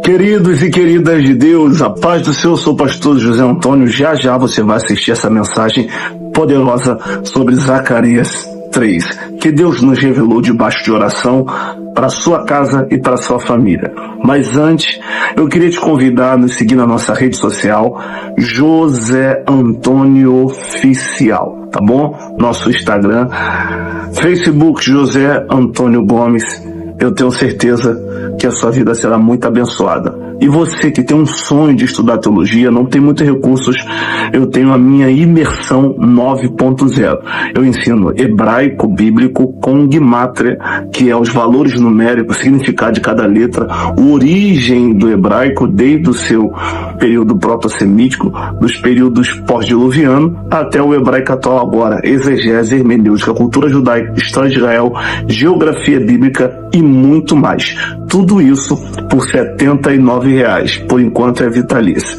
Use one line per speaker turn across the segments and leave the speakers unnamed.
Queridos e queridas de Deus, a paz do Senhor, eu sou o pastor José Antônio. Já já você vai assistir essa mensagem poderosa sobre Zacarias 3, que Deus nos revelou debaixo de oração para sua casa e para sua família. Mas antes, eu queria te convidar a nos seguir na nossa rede social, José Antônio Oficial, tá bom? Nosso Instagram, Facebook José Antônio Gomes. Eu tenho certeza que a sua vida será muito abençoada. E você que tem um sonho de estudar teologia, não tem muitos recursos, eu tenho a minha imersão 9.0. Eu ensino hebraico bíblico com Guimátria, que é os valores numéricos, o significado de cada letra, a origem do hebraico desde o seu período proto-semítico, dos períodos pós-diluviano, até o hebraico atual agora, exegese, hermenêutica, cultura judaica, história de Israel, geografia bíblica e muito mais. Tudo isso por R$ 79,00. Por enquanto é vitalício.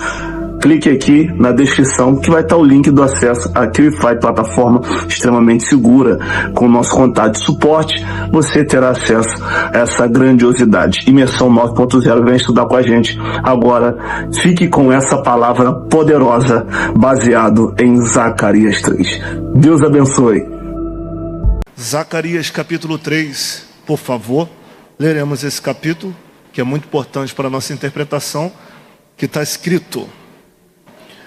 Clique aqui na descrição que vai estar o link do acesso à QIFI, plataforma extremamente segura, com o nosso contato de suporte. Você terá acesso a essa grandiosidade. Imersão 9.0, vem estudar com a gente. Agora, fique com essa palavra poderosa, baseado em Zacarias 3. Deus abençoe.
Zacarias capítulo 3, por favor, leremos esse capítulo, que é muito importante para a nossa interpretação, que está escrito: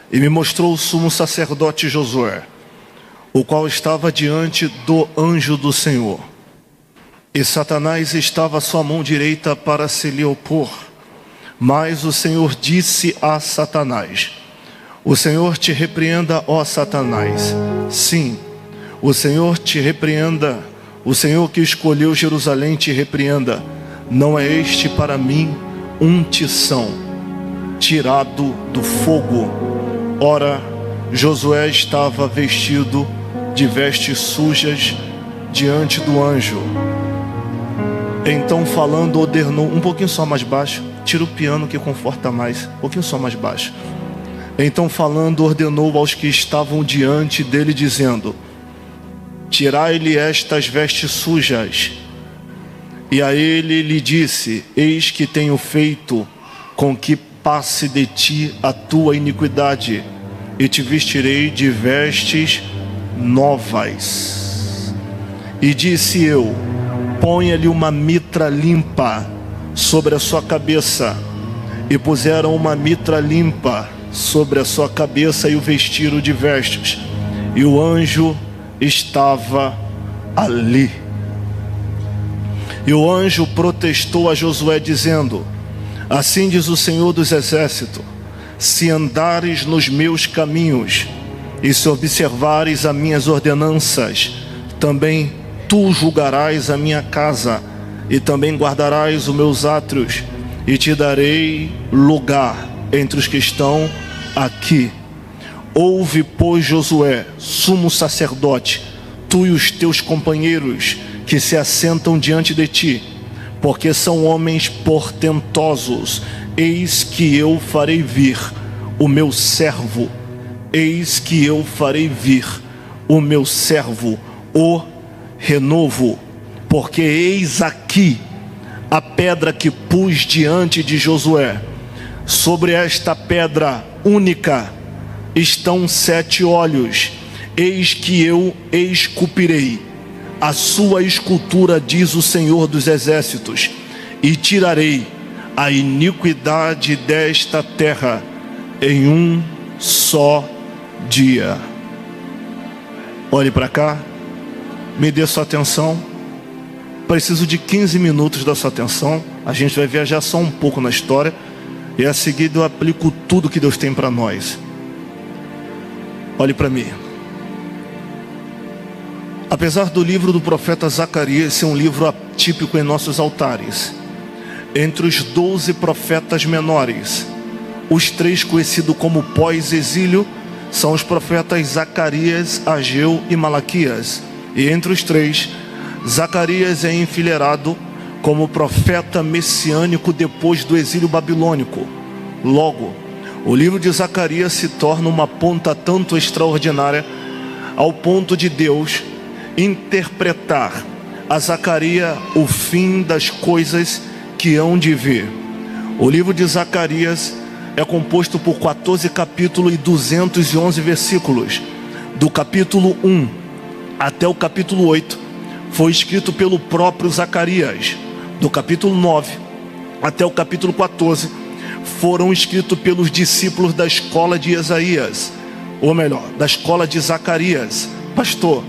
E me mostrou o sumo sacerdote Josué, o qual estava diante do anjo do Senhor. E Satanás estava à sua mão direita para se lhe opor. Mas o Senhor disse a Satanás: O Senhor te repreenda, ó Satanás. Sim, o Senhor te repreenda. O Senhor que escolheu Jerusalém te repreenda. Não é este para mim um tição tirado do fogo? Ora, Josué estava vestido de vestes sujas diante do anjo. Então falando, ordenou, um pouquinho só mais baixo, tira o piano que conforta mais, um pouquinho só mais baixo. Então falando, ordenou aos que estavam diante dele, dizendo: Tirai-lhe estas vestes sujas. E a ele lhe disse: Eis que tenho feito com que passe de ti a tua iniquidade, e te vestirei de vestes novas. E disse eu: Ponha-lhe uma mitra limpa sobre a sua cabeça. E puseram uma mitra limpa sobre a sua cabeça e o vestiram de vestes. E o anjo estava ali. E o anjo protestou a Josué, dizendo: Assim diz o Senhor dos Exércitos: Se andares nos meus caminhos e se observares as minhas ordenanças, também tu julgarás a minha casa e também guardarás os meus átrios, e te darei lugar entre os que estão aqui. Ouve, pois, Josué, sumo sacerdote, tu e os teus companheiros que se assentam diante de ti, porque são homens portentosos. Eis que eu farei vir o meu servo, eis que eu farei vir o meu servo, o renovo, porque eis aqui a pedra que pus diante de Josué. Sobre esta pedra única estão 7 olhos. Eis que eu esculpirei a sua escultura, diz o Senhor dos Exércitos, e tirarei a iniquidade desta terra em um só dia. Olhe para cá, me dê sua atenção. Preciso de 15 minutos da sua atenção. A gente vai viajar só um pouco na história, e a seguir eu aplico tudo que Deus tem para nós. Olhe para mim. Apesar do livro do profeta Zacarias ser um livro atípico em nossos altares, entre os 12 profetas menores, os 3 conhecidos como pós-exílio são os profetas Zacarias, Ageu e Malaquias. E entre os 3, Zacarias é enfileirado como profeta messiânico depois do exílio babilônico. Logo, o livro de Zacarias se torna uma ponta tanto extraordinária ao ponto de Deus interpretar a Zacarias o fim das coisas que hão de vir. O livro de Zacarias é composto por 14 capítulos e 211 versículos. Do capítulo 1 até o capítulo 8 foi escrito pelo próprio Zacarias. Do capítulo 9 até o capítulo 14 foram escritos pelos discípulos da escola de Isaías, ou melhor, da escola de Zacarias. Pastor,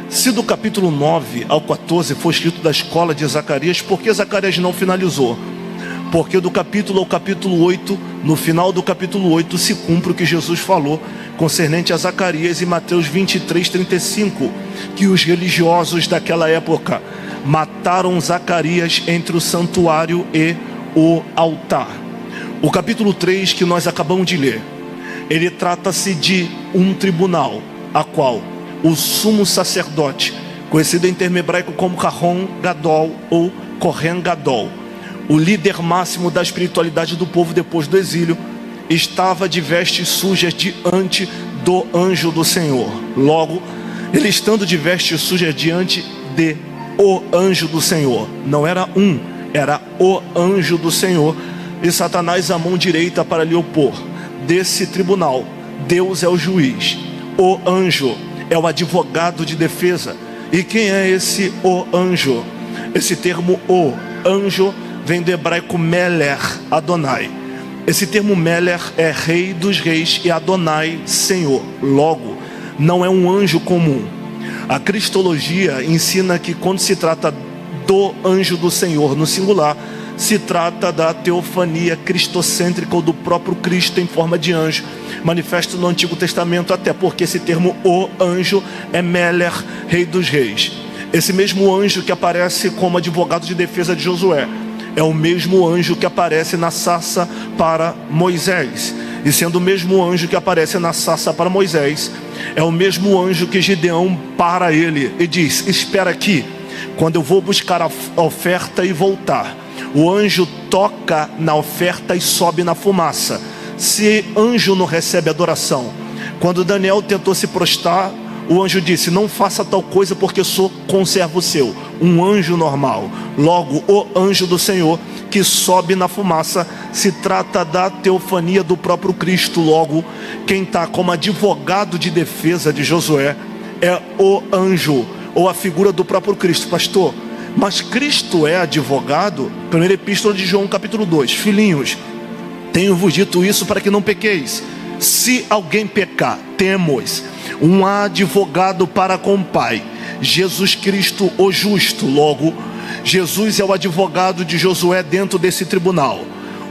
se do capítulo 9 ao 14 foi escrito da escola de Zacarias, por que Zacarias não finalizou? Porque do capítulo ao capítulo 8, no final do capítulo 8, se cumpre o que Jesus falou concernente a Zacarias em Mateus 23:35, que os religiosos daquela época mataram Zacarias entre o santuário e o altar. O capítulo 3 que nós acabamos de ler, ele trata-se de um tribunal, a qual o sumo sacerdote, conhecido em termo hebraico como Kahon Gadol ou Kohen Gadol, o líder máximo da espiritualidade do povo depois do exílio, estava de vestes sujas diante do anjo do Senhor. Logo, ele estando de vestes sujas diante de o anjo do Senhor, não era um, era o anjo do Senhor, e Satanás a mão direita para lhe opor. Desse tribunal, Deus é o juiz, o anjo é o advogado de defesa. E quem é esse o anjo? Esse termo o anjo vem do hebraico Meler Adonai. Esse termo Meler é rei dos reis e Adonai, Senhor. Logo, não é um anjo comum. A cristologia ensina que quando se trata do anjo do Senhor no singular, se trata da teofania cristocêntrica ou do próprio Cristo em forma de anjo, manifesto no Antigo Testamento, até porque esse termo o anjo é Meler, rei dos reis. Esse mesmo anjo que aparece como advogado de defesa de Josué é o mesmo anjo que aparece na sarça para Moisés. E sendo o mesmo anjo que aparece na sarça para Moisés, é o mesmo anjo que Gideão para ele e diz: espera aqui, quando eu vou buscar a oferta e voltar. O anjo toca na oferta e sobe na fumaça. Se anjo não recebe adoração, quando Daniel tentou se prostrar, o anjo disse: não faça tal coisa porque sou conservo seu, um anjo normal. Logo, o anjo do Senhor que sobe na fumaça se trata da teofania do próprio Cristo. Logo, quem está como advogado de defesa de Josué é o anjo, ou a figura do próprio Cristo. Pastor, mas Cristo é advogado? Primeira epístola de João capítulo 2. Filhinhos, tenho-vos dito isso para que não pequeis. Se alguém pecar, temos um advogado para com o Pai, Jesus Cristo o justo. Logo, Jesus é o advogado de Josué dentro desse tribunal.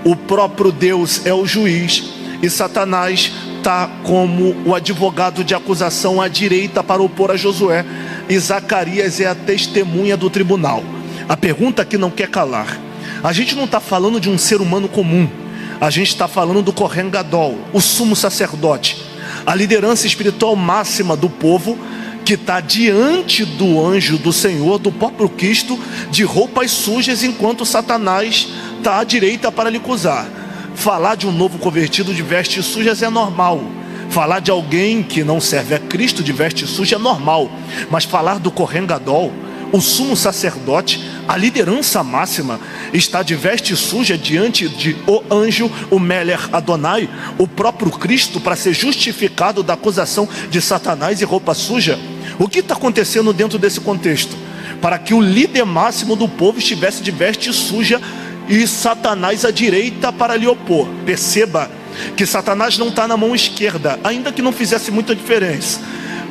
O próprio Deus é o juiz e Satanás está como o advogado de acusação à direita para opor a Josué, e Zacarias é a testemunha do tribunal. A pergunta que não quer calar: a gente não está falando de um ser humano comum, a gente está falando do Kohen Gadol, o sumo sacerdote, a liderança espiritual máxima do povo, que está diante do anjo do Senhor, do próprio Cristo, de roupas sujas, enquanto Satanás está à direita para lhe acusar. Falar de um novo convertido de vestes sujas é normal. Falar de alguém que não serve a Cristo de vestes sujas é normal. Mas falar do Kohen Gadol, o sumo sacerdote, a liderança máxima, está de veste suja diante de o anjo, o Meler Adonai, o próprio Cristo, para ser justificado da acusação de Satanás e roupa suja. O que está acontecendo dentro desse contexto? Para que o líder máximo do povo estivesse de veste suja e Satanás à direita para lhe opor. Perceba que Satanás não está na mão esquerda, ainda que não fizesse muita diferença.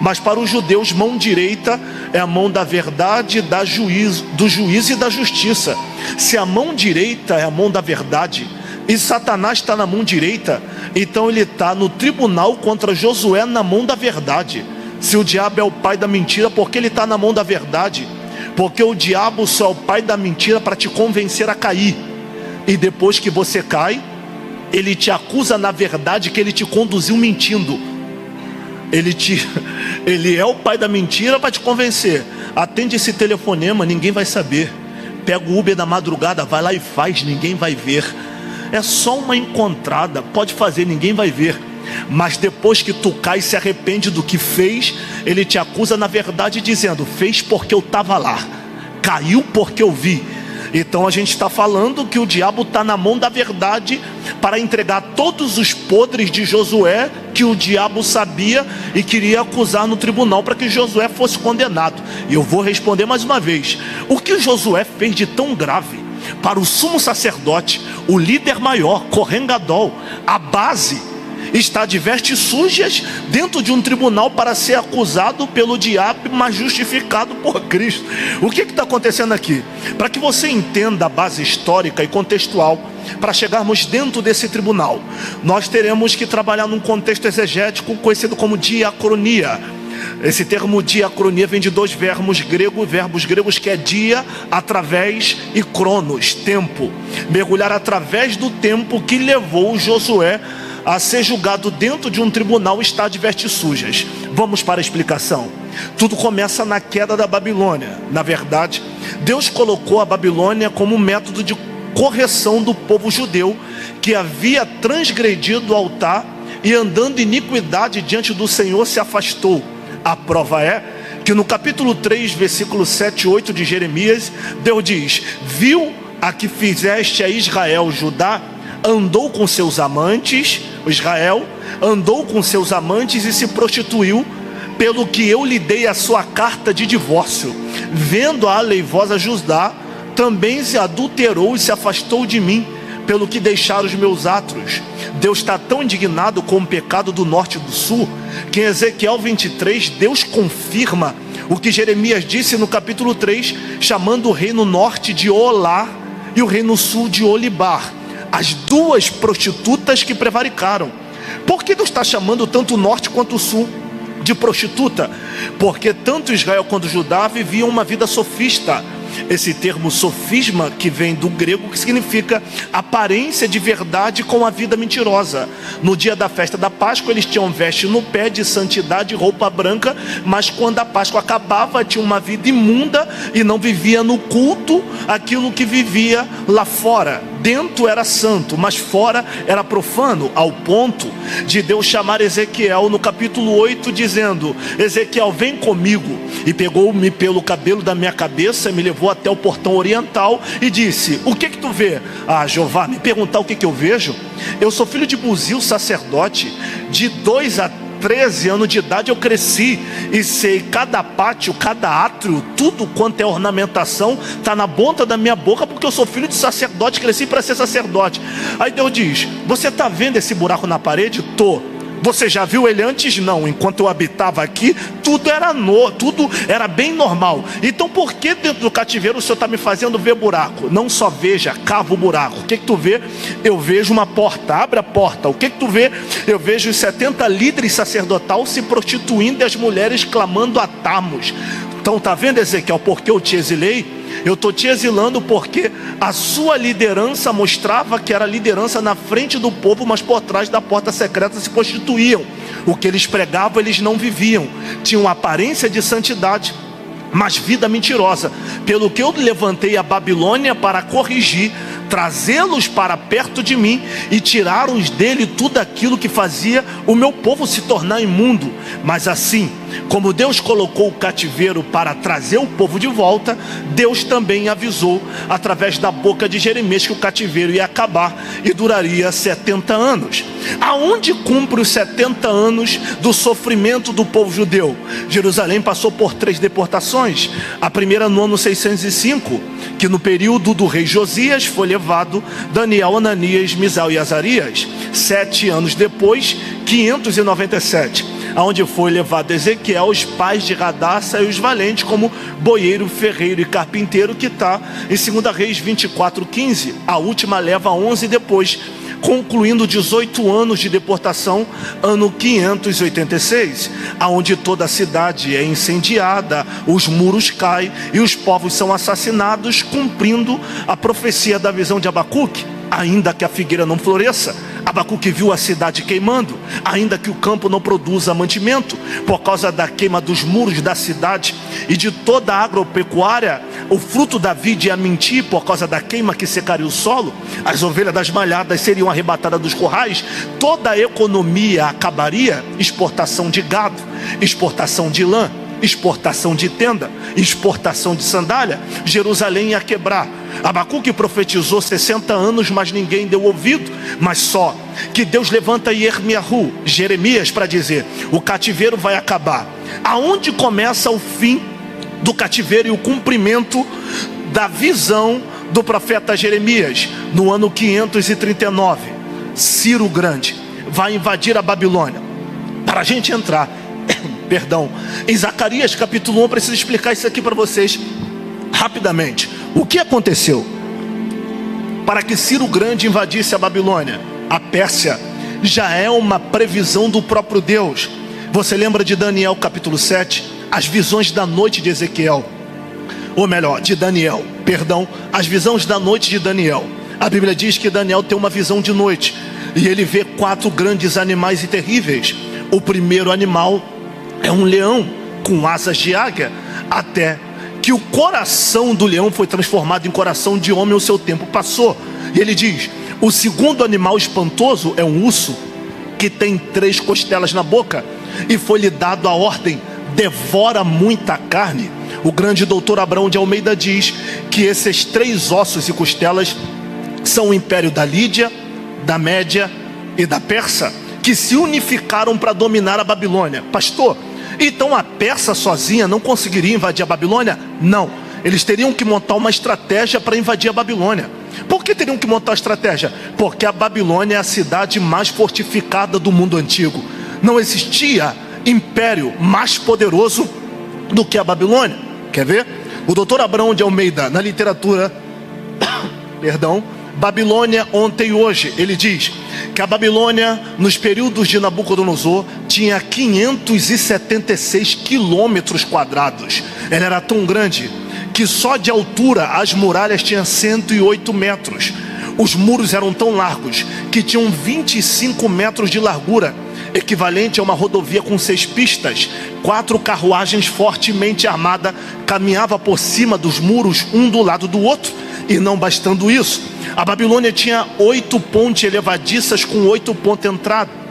Mas para os judeus, mão direita é a mão da verdade, do juízo e da justiça. Se a mão direita é a mão da verdade e Satanás está na mão direita, então ele está no tribunal contra Josué na mão da verdade. Se o diabo é o pai da mentira, por que ele está na mão da verdade? Porque o diabo só é o pai da mentira para te convencer a cair. E depois que você cai, ele te acusa na verdade que ele te conduziu mentindo. Ele é o pai da mentira para te convencer. Atende esse telefonema, ninguém vai saber. Pega o Uber da madrugada, vai lá e faz, ninguém vai ver. É só uma encontrada, pode fazer, ninguém vai ver. Mas depois que tu cai e se arrepende do que fez, ele te acusa na verdade dizendo: fez porque eu estava lá, caiu porque eu vi. Então a gente está falando que o diabo está na mão da verdade para entregar todos os podres de Josué que o diabo sabia e queria acusar no tribunal para que Josué fosse condenado. E eu vou responder mais uma vez: o que Josué fez de tão grave para o sumo sacerdote, o líder maior, Kohen Gadol, a base, está de vestes sujas dentro de um tribunal para ser acusado pelo diabo, mas justificado por Cristo? O que está acontecendo aqui? Para que você entenda a base histórica e contextual, para chegarmos dentro desse tribunal, nós teremos que trabalhar num contexto exegético conhecido como diacronia. Esse termo diacronia vem de dois verbos gregos que é dia, através, e cronos, tempo. Mergulhar através do tempo que levou Josué a ser julgado dentro de um tribunal está de vestes sujas. Vamos para a explicação. Tudo começa na queda da Babilônia. Na verdade, Deus colocou a Babilônia como um método de correção do povo judeu que havia transgredido o altar e, andando em iniquidade diante do Senhor, se afastou. A prova é que no capítulo 3, versículo 7 e 8 de Jeremias, Deus diz: viu a que fizeste a Israel, Judá, andou com seus amantes, Israel andou com seus amantes e se prostituiu, pelo que eu lhe dei a sua carta de divórcio. Vendo a aleivosa Judá, também se adulterou e se afastou de mim, pelo que deixaram os meus atos. Deus está tão indignado com o pecado do norte e do sul, que em Ezequiel 23, Deus confirma o que Jeremias disse no capítulo 3, chamando o reino norte de Olá e o reino sul de Olibar, as duas prostitutas que prevaricaram. Por que Deus está chamando tanto o norte quanto o sul de prostituta? Porque tanto Israel quanto Judá viviam uma vida sofista. Esse termo sofisma, que vem do grego, que significa aparência de verdade com a vida mentirosa. No dia da festa da Páscoa, eles tinham veste no pé de santidade e roupa branca, mas quando a Páscoa acabava, tinha uma vida imunda e não vivia no culto aquilo que vivia lá fora. Dentro era santo, mas fora era profano, ao ponto de Deus chamar Ezequiel no capítulo 8, dizendo: Ezequiel, vem comigo. E pegou-me pelo cabelo da minha cabeça, me levou até o portão oriental e disse: o que tu vê? Ah, Jeová, me perguntar o que eu vejo? Eu sou filho de Buzil, sacerdote. De 2 a 13 anos de idade eu cresci e sei cada pátio, cada átrio, tudo quanto é ornamentação está na ponta da minha boca, porque eu sou filho de sacerdote, cresci para ser sacerdote. Aí Deus diz: você está vendo esse buraco na parede? Tô. Você já viu ele antes? Não. Enquanto eu habitava aqui, tudo era bem normal. Então por que dentro do cativeiro o Senhor está me fazendo ver buraco? Não só veja, cava o buraco. O que tu vê? Eu vejo uma porta. Abre a porta. O que tu vê? Eu vejo os 70 líderes sacerdotais se prostituindo e as mulheres clamando a Tamos. Então está vendo, Ezequiel, porque eu te exilei? Eu estou te exilando porque a sua liderança mostrava que era liderança na frente do povo, mas por trás da porta secreta se prostituíam. O que eles pregavam, eles não viviam. Tinham aparência de santidade, mas vida mentirosa. Pelo que eu levantei a Babilônia para corrigir, trazê-los para perto de mim e tirar-os dele tudo aquilo que fazia o meu povo se tornar imundo. Mas assim como Deus colocou o cativeiro para trazer o povo de volta, Deus também avisou através da boca de Jeremias que o cativeiro ia acabar e duraria 70 anos. Aonde cumpre os 70 anos do sofrimento do povo judeu? Jerusalém passou por 3 deportações. A primeira no ano 605, que no período do rei Josias foi levado Daniel, Ananias, Misael e Azarias. 7 anos depois, 597, aonde foi levado Ezequiel, os pais de Radassa e os valentes, como boieiro, ferreiro e carpinteiro, que está em 2 Reis 24:15. A última leva 11 depois, concluindo 18 anos de deportação, ano 586, aonde toda a cidade é incendiada, os muros caem e os povos são assassinados, cumprindo a profecia da visão de Abacuque. Ainda que a figueira não floresça, Abacuque viu a cidade queimando. Ainda que o campo não produza mantimento, por causa da queima dos muros da cidade e de toda a agropecuária, o fruto da vide ia mentir por causa da queima que secaria o solo. As ovelhas das malhadas seriam arrebatadas dos currais. Toda a economia acabaria. Exportação de gado, exportação de lã, exportação de tenda, exportação de sandália, Jerusalém ia quebrar. Abacuque profetizou 60 anos, mas ninguém deu ouvido. Mas só que Deus levanta Yermiahu, Jeremias, para dizer: o cativeiro vai acabar. Aonde começa o fim do cativeiro e o cumprimento da visão do profeta Jeremias? No ano 539, Ciro Grande vai invadir a Babilônia. Para a gente entrar, em Zacarias capítulo 1, eu preciso explicar isso aqui para vocês rapidamente. O que aconteceu para que Ciro Grande invadisse a Babilônia? A Pérsia já é uma previsão do próprio Deus. Você lembra de Daniel capítulo 7? As visões da noite de Ezequiel, ou melhor, de Daniel, as visões da noite de Daniel. A Bíblia diz que Daniel tem uma visão de noite e ele vê 4 grandes animais e terríveis. O primeiro animal é um leão com asas de águia, até que o coração do leão foi transformado em coração de homem, o seu tempo passou. E ele diz: o segundo animal espantoso é um urso que tem 3 costelas na boca, e foi-lhe dado a ordem: devora muita carne. O grande doutor Abraão de Almeida diz que esses 3 ossos e costelas são o império da Lídia, da Média e da Pérsia, que se unificaram para dominar a Babilônia. Pastor, então a Pérsia sozinha não conseguiria invadir a Babilônia? Não, eles teriam que montar uma estratégia para invadir a Babilônia. Por que teriam que montar a estratégia? Porque a Babilônia é a cidade mais fortificada do mundo antigo. Não existia império mais poderoso do que a Babilônia. Quer ver? O doutor Abraão de Almeida, na literatura Babilônia ontem e hoje, ele diz que a Babilônia, nos períodos de Nabucodonosor, tinha 576 quilômetros quadrados. Ela era tão grande que só de altura as muralhas tinham 108 metros. Os muros eram tão largos que tinham 25 metros de largura, equivalente a uma rodovia com 6 pistas. 4 carruagens fortemente armadas caminhavam por cima dos muros, um do lado do outro. E não bastando isso, a Babilônia tinha 8 pontes elevadiças com 8 pontos de entrada.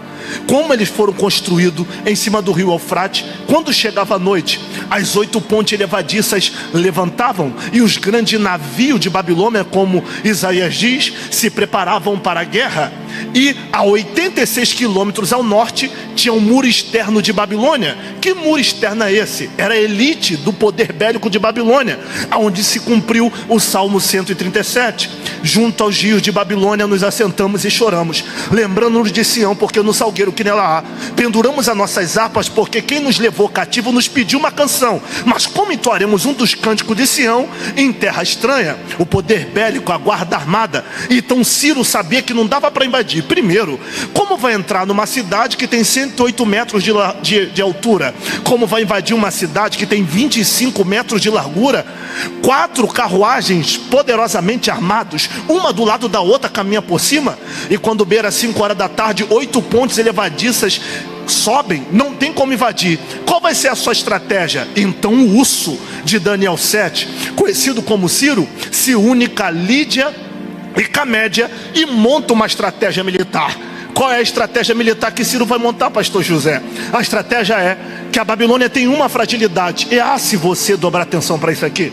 Como eles foram construídos em cima do rio Eufrates, quando chegava a noite, as 8 pontes elevadiças levantavam e os grandes navios de Babilônia, como Isaías diz, se preparavam para a guerra. E a 86 quilômetros ao norte tinha um muro externo de Babilônia. Que muro externo é esse? Era a elite do poder bélico de Babilônia, onde se cumpriu o Salmo 137. Junto aos rios de Babilônia nos assentamos e choramos, lembrando-nos de Sião, porque no salgueiro que nela há penduramos as nossas harpas, porque quem nos levou cativo nos pediu uma canção. Mas como entoaremos um dos cânticos de Sião em terra estranha? O poder bélico, a guarda armada. Então Ciro sabia que não dava para invadir. Primeiro, como vai entrar numa cidade que tem 108 metros de altura? Como vai invadir uma cidade que tem 25 metros de largura? 4 carruagens poderosamente armados, uma do lado da outra, caminha por cima. E quando beira 5 horas da tarde, 8 pontes elevadiças sobem, não tem como invadir. Qual vai ser a sua estratégia? Então o urso de Daniel 7, conhecido como Ciro, se une com a Lídia e com a Média e monta uma estratégia militar. Qual é a estratégia militar que Ciro vai montar, pastor José? A estratégia é que a Babilônia tem uma fragilidade. Se você dobrar atenção para isso aqui.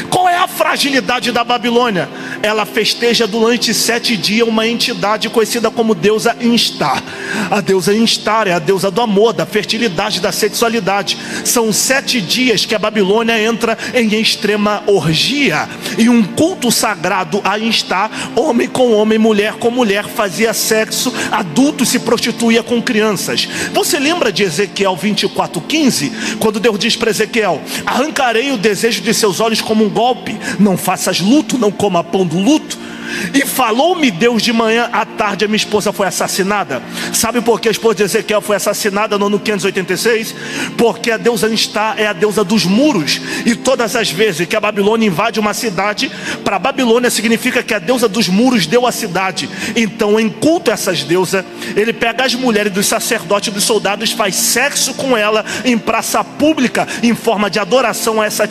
Qual é a fragilidade da Babilônia? Ela festeja durante 7 dias uma entidade conhecida como deusa Instar. A deusa Instar é a deusa do amor, da fertilidade, da sexualidade. São 7 dias que a Babilônia entra em extrema orgia e um culto sagrado a Instar. Homem com homem, mulher com mulher fazia sexo, adultos se prostituía com crianças. Você lembra de Ezequiel 24:15, quando Deus diz para Ezequiel: arrancarei o desejo de seus olhos como um golpe, não faças luto, não coma pão do luto. E falou-me Deus de manhã, à tarde a minha esposa foi assassinada. Sabe por que a esposa de Ezequiel foi assassinada no ano 586? Porque a deusa Instar é a deusa dos muros. E todas as vezes que a Babilônia invade uma cidade, para a Babilônia significa que a deusa dos muros deu a cidade. Então, em culto a essas deusas, ele pega as mulheres dos sacerdotes e dos soldados, faz sexo com ela em praça pública, em forma de adoração a essa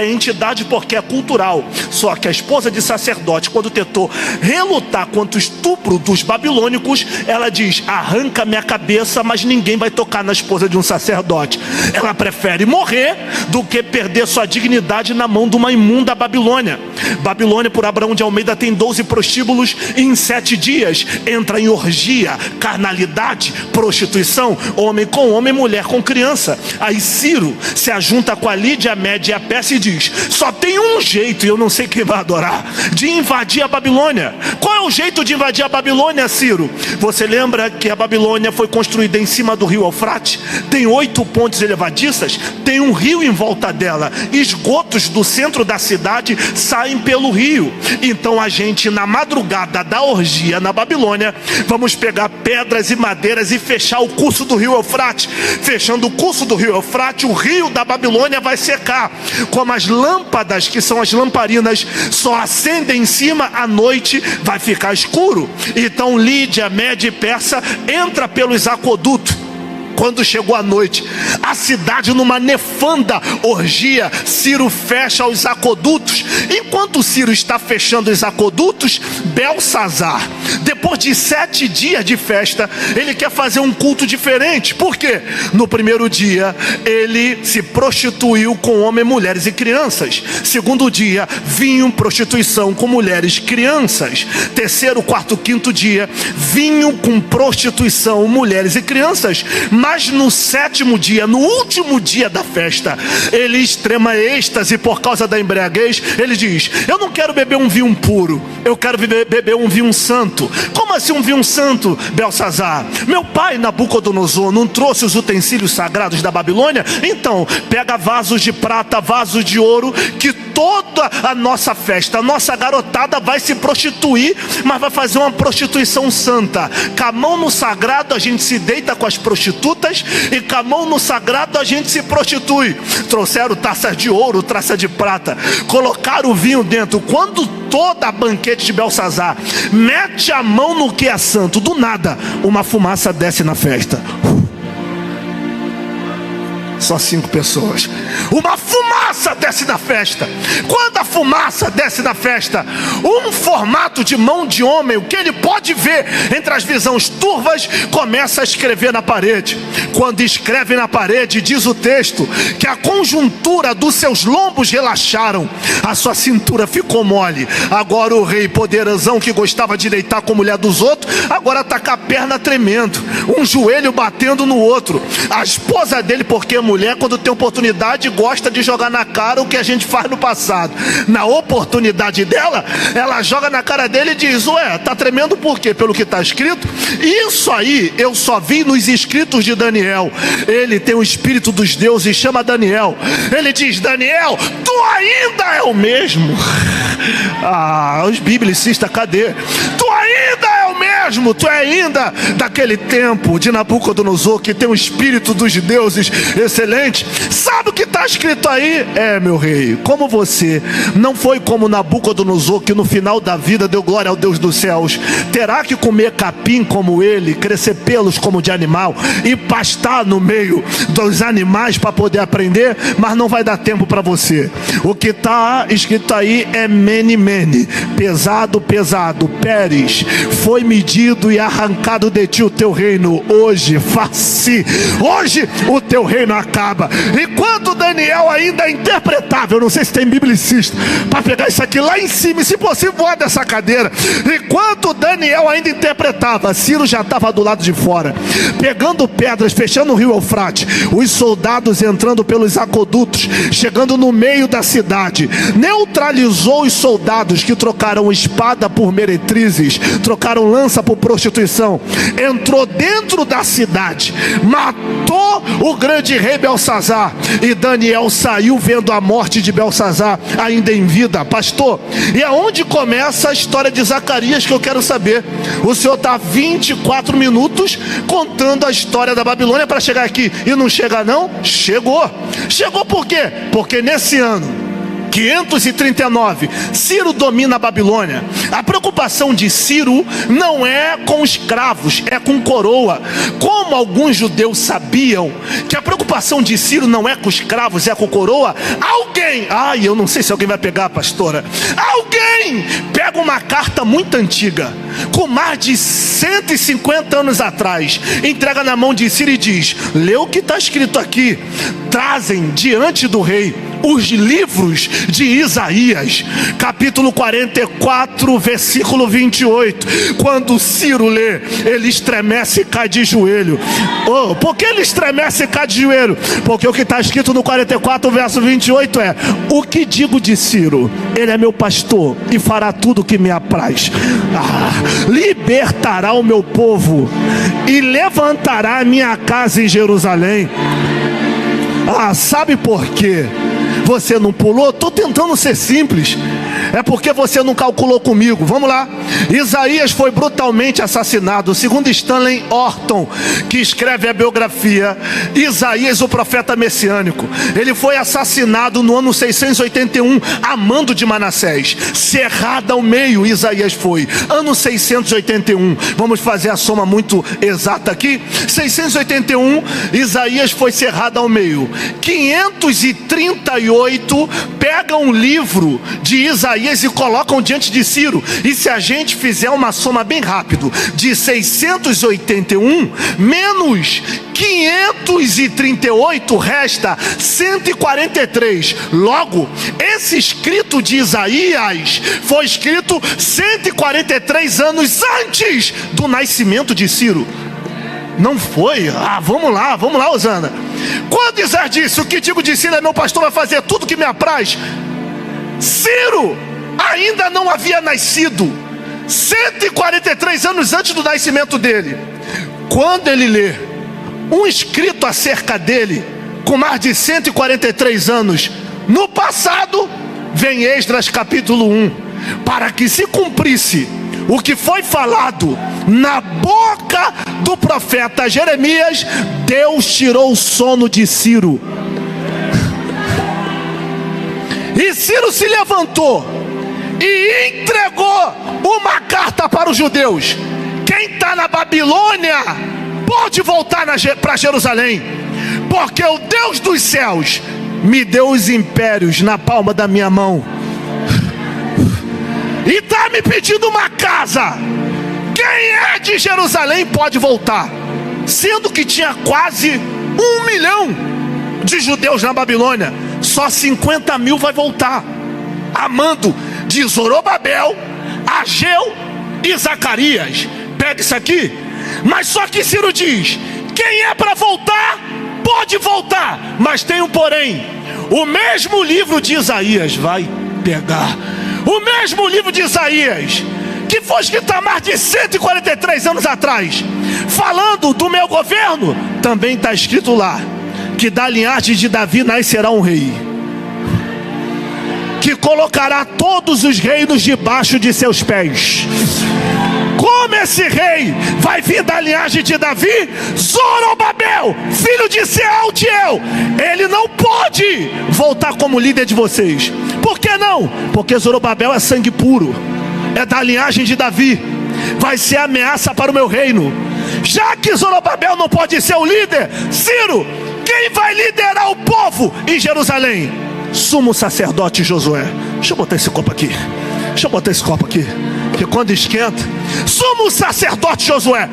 entidade, porque é cultural. Só que a esposa de sacerdote, quando tentou tentou relutar contra o estupro dos babilônicos, ela diz: arranca minha cabeça, mas ninguém vai tocar na esposa de um sacerdote. Ela prefere morrer do que perder sua dignidade na mão de uma imunda Babilônia. Babilônia, por Abraão de Almeida, tem 12 prostíbulos e em 7 dias entra em orgia, carnalidade, prostituição, homem com homem, mulher com criança. Aí Ciro se ajunta com a Lídia, a Média e a Pérsia e diz: só tem um jeito, e eu não sei quem vai adorar, de invadir a Babilônia. Qual é o jeito de invadir a Babilônia, Ciro? Você lembra que a Babilônia foi construída em cima do rio Eufrates? Tem 8 pontes elevadiças, tem um rio em volta dela, esgotos do centro da cidade saem pelo rio. Então a gente, na madrugada da orgia na Babilônia, vamos pegar pedras e madeiras e fechar o curso do rio Eufrates. Fechando o curso do rio Eufrates, o rio da Babilônia vai secar. Como as lâmpadas, que são as lamparinas, só acendem em cima, à noite vai ficar escuro. Então Lídia, Média e Persa entra pelos aquedutos. Quando chegou a noite, a cidade numa nefanda orgia, Ciro fecha os aquedutos. Enquanto Ciro está fechando os aquedutos, Belsazar, depois de 7 dias de festa, ele quer fazer um culto diferente. Por quê? No primeiro dia, ele se prostituiu com homens, mulheres e crianças. Segundo dia, vinho, prostituição com mulheres e crianças. Terceiro, quarto, quinto dia, vinho com prostituição, mulheres e crianças. Mas no 7º dia, no último dia da festa, ele extrema êxtase por causa da embriaguez. Ele diz: eu não quero beber um vinho puro, eu quero beber um vinho santo. Como assim um vinho santo, Belsazar? Meu pai Nabucodonosor não trouxe os utensílios sagrados da Babilônia? Então pega vasos de prata, vasos de ouro, que toda a nossa festa, a nossa garotada vai se prostituir, mas vai fazer uma prostituição santa. Com a mão no sagrado a gente se deita com as prostitutas, e com a mão no sagrado a gente se prostitui. Trouxeram taças de ouro, taça de prata, colocaram o vinho dentro. Quando toda a banquete de Belsazar mete a mão no que é santo, do nada uma fumaça desce na festa. Só 5 pessoas. Uma fumaça desce na festa. Quando a fumaça desce na festa, um formato de mão de homem, o que ele pode ver entre as visões turvas, começa a escrever na parede. Quando escreve na parede, diz o texto que a conjuntura dos seus lombos relaxaram, a sua cintura ficou mole. Agora o rei poderosão, que gostava de deitar com a mulher dos outros, agora está com a perna tremendo, um joelho batendo no outro. A esposa dele, porque mulher, quando tem oportunidade, gosta de jogar na cara o que a gente faz no passado. Na oportunidade dela, ela joga na cara dele e diz: ué, tá tremendo por quê? Pelo que está escrito? Isso aí eu só vi nos escritos de Daniel. Ele tem o espírito dos deuses e chama Daniel. Ele diz: Daniel, tu ainda é o mesmo. Os biblicistas, cadê? Tu ainda é o mesmo. Tu é ainda daquele tempo de Nabucodonosor, que tem o espírito dos deuses excelente. Sabe o que está escrito aí? Meu rei, como você não foi como Nabucodonosor, que no final da vida deu glória ao Deus dos céus, terá que comer capim como ele, crescer pelos como de animal e pastar no meio dos animais para poder aprender, mas não vai dar tempo para você. O que está escrito aí é mene, mene, pesado, pesado, Pérez, foi medido e arrancado de ti o teu reino. Hoje, face, hoje o teu reino acaba. Enquanto Daniel ainda é interpretável, não sei se tem biblicista para pegar isso aqui lá em cima e, se possível, voar dessa cadeira. Enquanto Daniel ainda interpretava, Ciro já estava do lado de fora, pegando pedras, fechando o rio Eufrates, os soldados entrando pelos aquedutos, chegando no meio da cidade, neutralizou os soldados que trocaram espada por meretrizes, trocaram lança por prostituição, entrou dentro da cidade, matou o grande rei Belsazar, e Daniel saiu vendo a morte de Belsazar ainda em vida. Pastor, e aonde começa a história de Zacarias, que eu quero saber? O senhor está 24 minutos contando a história da Babilônia para chegar aqui, e não chega não? Chegou. Chegou por quê? Porque nesse ano 539, Ciro domina a Babilônia. A preocupação de Ciro não é com escravos, é com coroa. Como alguns judeus sabiam que a preocupação de Ciro não é com escravos, é com coroa, alguém, eu não sei se alguém vai pegar, pastora, alguém pega uma carta muito antiga, com mais de 150 anos atrás, entrega na mão de Ciro e diz: lê o que está escrito aqui. Trazem diante do rei os livros de Isaías, capítulo 44, versículo 28. Quando Ciro lê, ele estremece e cai de joelho. Por que ele estremece e cai de joelho? Porque o que está escrito no 44, verso 28 é: o que digo de Ciro? Ele é meu pastor e fará tudo o que me apraz. Libertará o meu povo e levantará a minha casa em Jerusalém. Sabe por quê você não pulou? Estou tentando ser simples. É porque você não calculou comigo. Vamos lá. Isaías foi brutalmente assassinado. Segundo Stanley Orton, que escreve a biografia, Isaías, o profeta messiânico, ele foi assassinado no ano 681, a mando de Manassés. Cerrado ao meio, Isaías foi. Ano 681. Vamos fazer a soma muito exata aqui. 681, Isaías foi cerrado ao meio. 538 pegam um livro de Isaías e colocam diante de Ciro. E se a gente fizer uma soma bem rápido, de 681 menos 538 resta 143. Logo, esse escrito de Isaías foi escrito 143 anos antes do nascimento de Ciro. Não foi? Vamos lá, Osana. Quando Isaías disse: o que digo de Ciro é meu pastor, vai fazer tudo o que me apraz, Ciro ainda não havia nascido, 143 anos antes do nascimento dele. Quando ele lê um escrito acerca dele, com mais de 143 anos no passado, vem Esdras capítulo 1, para que se cumprisse o que foi falado na boca do profeta Jeremias. Deus tirou o sono de Ciro, e Ciro se levantou e entregou uma carta para os judeus: quem está na Babilônia pode voltar para Jerusalém, porque o Deus dos céus me deu os impérios na palma da minha mão e está me pedindo uma casa. Quem é de Jerusalém pode voltar. Sendo que tinha quase 1 milhão de judeus na Babilônia, só 50 mil vai voltar, a mando de Zorobabel, Ageu e Zacarias. Pega isso aqui. Mas só que Ciro diz: quem é para voltar pode voltar, mas tem um porém. O mesmo livro de Isaías vai pegar. O mesmo livro de Isaías, que foi escrito há mais de 143 anos atrás, falando do meu governo, também está escrito lá que da linhagem de Davi nascerá um rei, que colocará todos os reinos debaixo de seus pés. Como esse rei vai vir da linhagem de Davi? Zorobabel, filho de Sealtiel. Ele não pode voltar como líder de vocês. Por que não? Porque Zorobabel é sangue puro, é da linhagem de Davi, vai ser ameaça para o meu reino. Já que Zorobabel não pode ser o líder, Ciro, quem vai liderar o povo em Jerusalém? Sumo sacerdote Josué. Deixa eu botar esse copo aqui, que quando esquenta, sumo sacerdote Josué.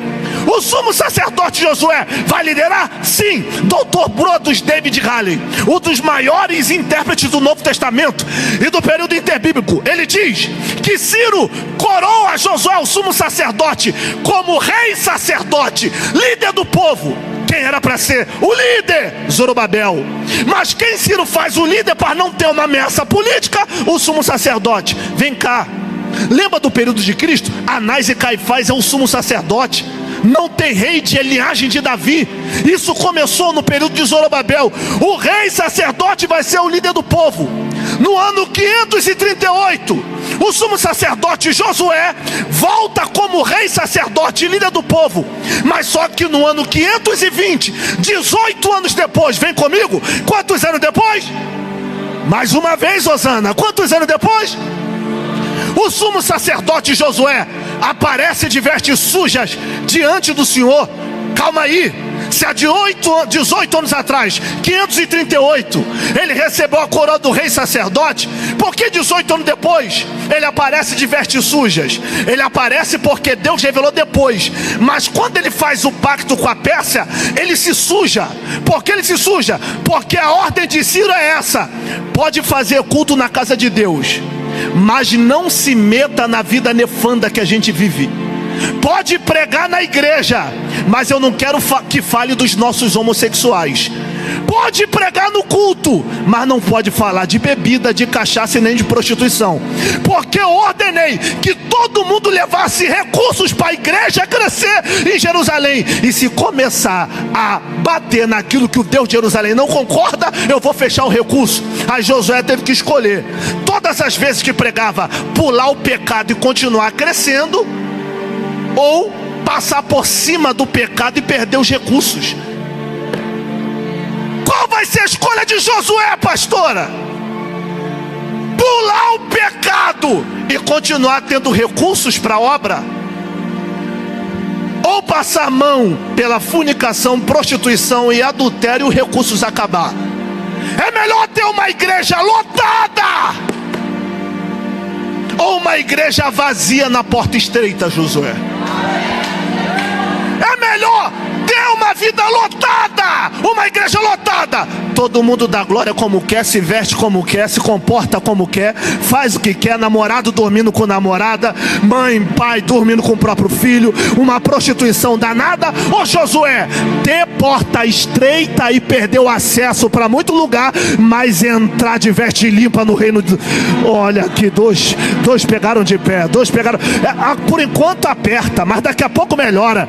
O sumo sacerdote Josué vai liderar? Sim. Dr. Brodus David Halley, um dos maiores intérpretes do Novo Testamento e do período interbíblico, ele diz que Ciro coroa Josué, o sumo sacerdote, como rei sacerdote, líder do povo. Quem era para ser o líder? Zorobabel. Mas quem Ciro faz o líder para não ter uma ameaça política? O sumo sacerdote. Vem cá, lembra do período de Cristo? Anás e Caifás é o sumo sacerdote. Não tem rei de linhagem de Davi. Isso começou no período de Zorobabel. O rei sacerdote vai ser o líder do povo. No ano 538, o sumo sacerdote Josué volta como rei sacerdote e líder do povo. Mas só que no ano 520, 18 anos depois, vem comigo, quantos anos depois? Mais uma vez, Osana, quantos anos depois? O sumo sacerdote Josué aparece de vestes sujas diante do Senhor. Calma aí, se há 18 anos atrás, 538, ele recebeu a coroa do rei sacerdote, por que 18 anos depois ele aparece de vestes sujas? Ele aparece porque Deus revelou depois, mas quando ele faz o pacto com a Pérsia, ele se suja. Por que ele se suja? Porque a ordem de Ciro é essa: pode fazer culto na casa de Deus, mas não se meta na vida nefanda que a gente vive. Pode pregar na igreja, mas eu não quero que fale dos nossos homossexuais. Pode pregar no culto, mas não pode falar de bebida, de cachaça e nem de prostituição, porque eu ordenei que todo mundo levasse recursos para a igreja crescer em Jerusalém. E se começar a bater naquilo que o Deus de Jerusalém não concorda, eu vou fechar o recurso. Aí Josué teve que escolher, todas as vezes que pregava, pular o pecado e continuar crescendo, ou passar por cima do pecado e perder os recursos. Qual vai ser a escolha de Josué, pastora? Pular o pecado e continuar tendo recursos para a obra? Ou passar a mão pela fornicação, prostituição e adultério e os recursos acabar? É melhor ter uma igreja lotada ou uma igreja vazia na porta estreita, Josué? É melhor ter uma vida lotada, uma igreja lotada. Todo mundo dá glória como quer, se veste como quer, se comporta como quer, faz o que quer, namorado dormindo com namorada, mãe, pai dormindo com o próprio filho, uma prostituição danada. Ô Josué, ter porta estreita e perder o acesso para muito lugar, mas entrar de veste limpa no reino de... Olha aqui, dois pegaram de pé, dois pegaram... por enquanto aperta, mas daqui a pouco melhora.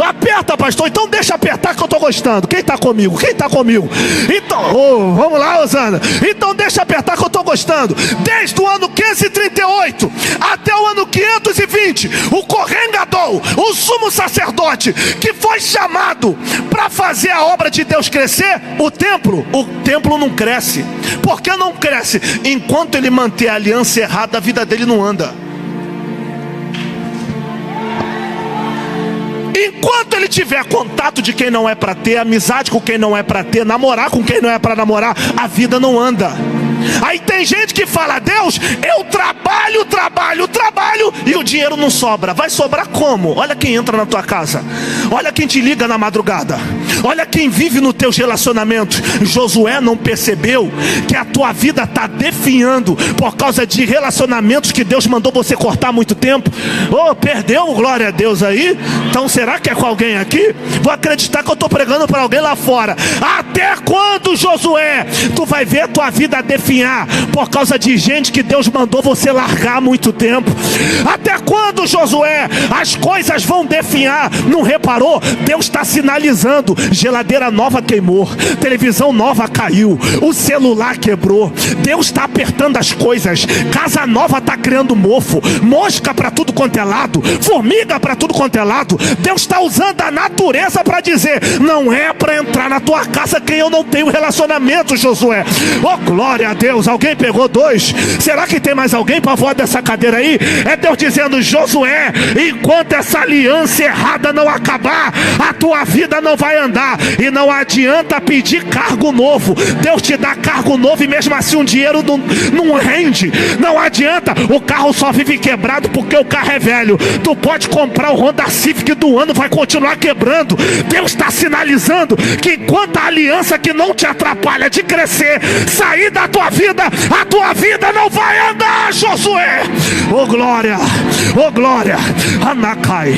Aperta, pastor, então deixa apertar que eu tô gostando. Quem tá comigo? Quem tá comigo? Então, vamos lá, Osana. Então deixa apertar que eu tô gostando. Desde o ano 538 até o ano 520, o Kohen Gadol, o sumo sacerdote, que foi chamado para fazer a obra de Deus crescer, o templo não cresce. Por que não cresce? Enquanto ele manter a aliança errada, a vida dele não anda. Enquanto ele tiver contato de quem não é para ter, amizade com quem não é para ter, namorar com quem não é para namorar, a vida não anda. Aí tem gente que fala: Deus, eu trabalho e o dinheiro não sobra. Vai sobrar como? Olha quem entra na tua casa, olha quem te liga na madrugada, olha quem vive nos teus relacionamentos. Josué não percebeu que a tua vida está definhando por causa de relacionamentos que Deus mandou você cortar há muito tempo. Perdeu, glória a Deus aí. Então será que é com alguém aqui? Vou acreditar que eu estou pregando para alguém lá fora. Até quando, Josué, tu vai ver a tua vida definhar por causa de gente que Deus mandou você largar há muito tempo? Até quando, Josué, as coisas vão definhar? Não reparou? Deus está sinalizando: geladeira nova queimou, televisão nova caiu, o celular quebrou. Deus está apertando as coisas. Casa nova está criando mofo, mosca para tudo quanto é lado, formiga para tudo quanto é lado. Deus está usando a natureza para dizer: não é para entrar na tua casa quem eu não tenho relacionamento, Josué. Oh, glória a Deus. Alguém pegou dois? Será que tem mais alguém para voar dessa cadeira aí? É Deus dizendo: Josué, enquanto essa aliança errada não acabar, a tua vida não vai andar. E não adianta pedir cargo novo. Deus te dá cargo novo e mesmo assim o dinheiro não rende. Não adianta. O carro só vive quebrado porque o carro é velho. Tu pode comprar o Honda Civic do ano, vai continuar quebrando. Deus está sinalizando que enquanto a aliança que não te atrapalha de crescer sair da tua vida, a tua vida não vai andar, Josué. Oh glória, oh glória. Anakai,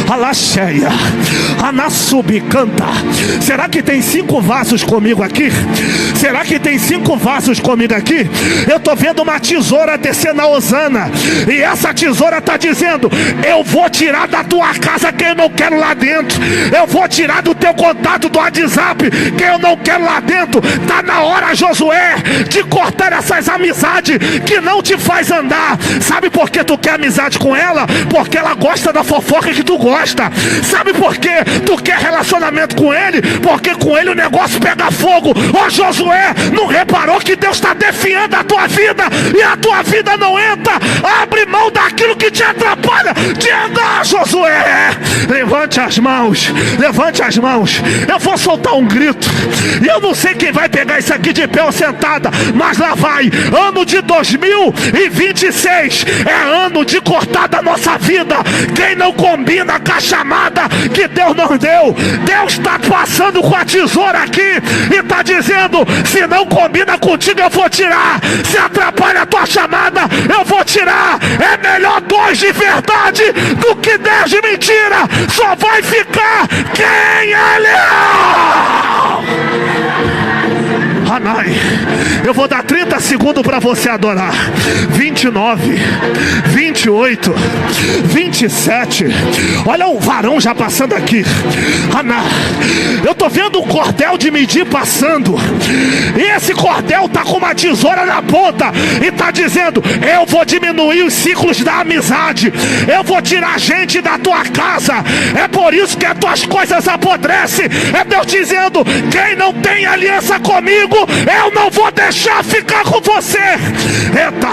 Alacheia, Anasubi, canta. Será que tem 5 vasos comigo aqui? Será que tem 5 vasos comigo aqui? Eu tô vendo uma tesoura descer na Osana, e essa tesoura tá dizendo: eu vou tirar da tua casa quem eu não quero lá dentro. Eu vou tirar do teu contato do WhatsApp quem eu não quero lá dentro. Tá na hora, Josué, de cortar essas amizades que não te faz andar. Sabe por que tu quer amizade com ela? Porque ela gosta da fofoca que tu gosta. Sabe por que tu quer relacionamento junto com ele, porque com ele o negócio pega fogo. Ó Josué, não reparou que Deus está defiando a tua vida e a tua vida não entra? Abre mão daquilo que te atrapalha de andar, Josué. Levante as mãos, levante as mãos. Eu vou soltar um grito e eu não sei quem vai pegar isso aqui de pé ou sentada, mas lá vai. Ano de 2026 é ano de cortar da nossa vida quem não combina com a chamada que Deus nos deu. Deus está passando com a tesoura aqui e está dizendo: se não combina contigo, eu vou tirar. Se atrapalha a tua chamada, eu vou tirar. É melhor 2 de verdade do que 10 de mentira. Só vai ficar quem é leal. Hanai, eu vou dar 30 segundos para você adorar. 29, 28, 27. Olha o varão já passando aqui. Hanai, eu tô vendo um cordel de medir passando. E esse cordel tá com uma tesoura na ponta e tá dizendo: eu vou diminuir os ciclos da amizade. Eu vou tirar gente da tua casa. É por isso que as tuas coisas apodrecem. É Deus dizendo: quem não tem aliança comigo, eu não vou deixar ficar com você. Eita,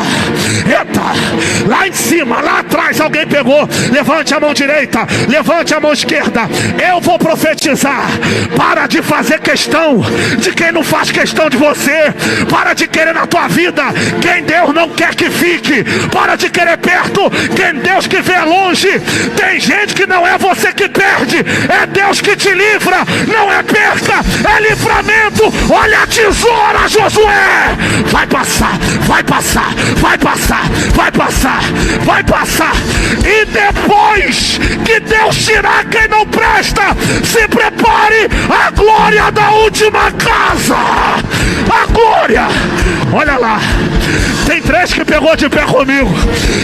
eita. Lá em cima, lá atrás, alguém pegou. Levante a mão direita, levante a mão esquerda. Eu vou profetizar. Para de fazer questão de quem não faz questão de você. Para de querer na tua vida quem Deus não quer que fique. Para de querer perto quem Deus que vê longe. Tem gente que não é você que perde, é Deus que te livra. Não é perca, é livramento. Olha a tesoura, Josué. Vai passar, vai passar, vai passar, vai passar, vai passar. E depois que Deus tirar quem não presta, se prepare a glória da última casa. A glória. Olha lá. Tem 3 que pegou de pé comigo.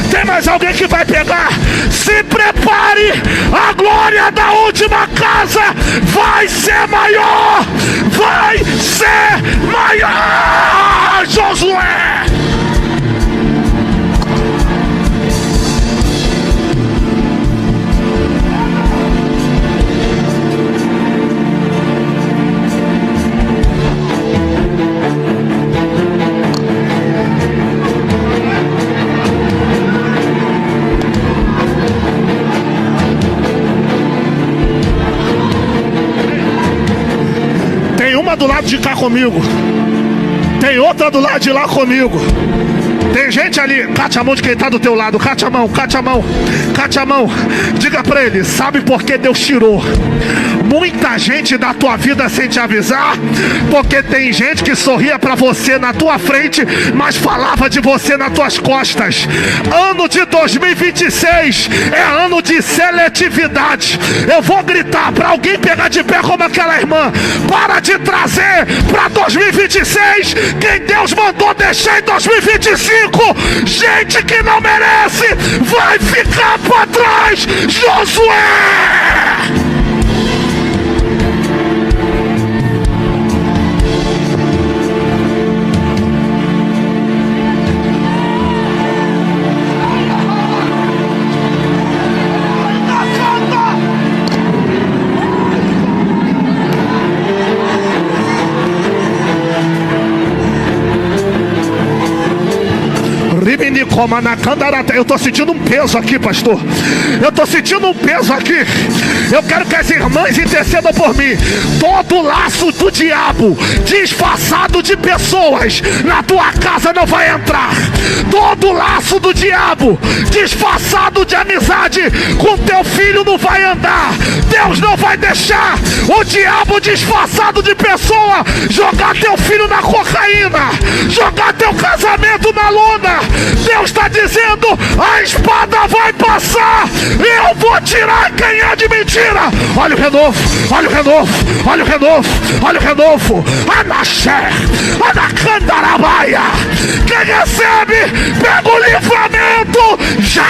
Tem mais alguém que vai pegar? Se prepare. A glória da última casa vai ser maior. Vai ser maior, Josué. Do lado de cá comigo, tem outra do lado de lá comigo. Tem gente ali, cate a mão de quem está do teu lado. Cate a mão, cate a mão, cate a mão. Diga para ele: sabe por que Deus tirou muita gente da tua vida sem te avisar? Porque tem gente que sorria para você na tua frente, mas falava de você nas tuas costas. Ano de 2026 é ano de seletividade. Eu vou gritar para alguém pegar de pé como aquela irmã. Para de trazer para 2026 quem Deus mandou deixar em 2025. Gente que não merece vai ficar para trás. Josué! Eu tô sentindo um peso aqui, pastor. Eu tô sentindo um peso aqui. Eu quero que as irmãs intercedam por mim. Todo laço do diabo disfarçado de pessoas na tua casa não vai entrar. Todo laço do diabo disfarçado de amizade com teu filho não vai andar. Deus não vai deixar o diabo disfarçado de pessoa jogar teu filho na cocaína, jogar teu casamento na lona. Deus está dizendo: a espada vai passar. Eu vou tirar quem é de mentira. Olha o renovo, olha o renovo, olha o renovo, olha o renovo. Anaxé, Anacandarabaia. Quem recebe, pega o livramento já.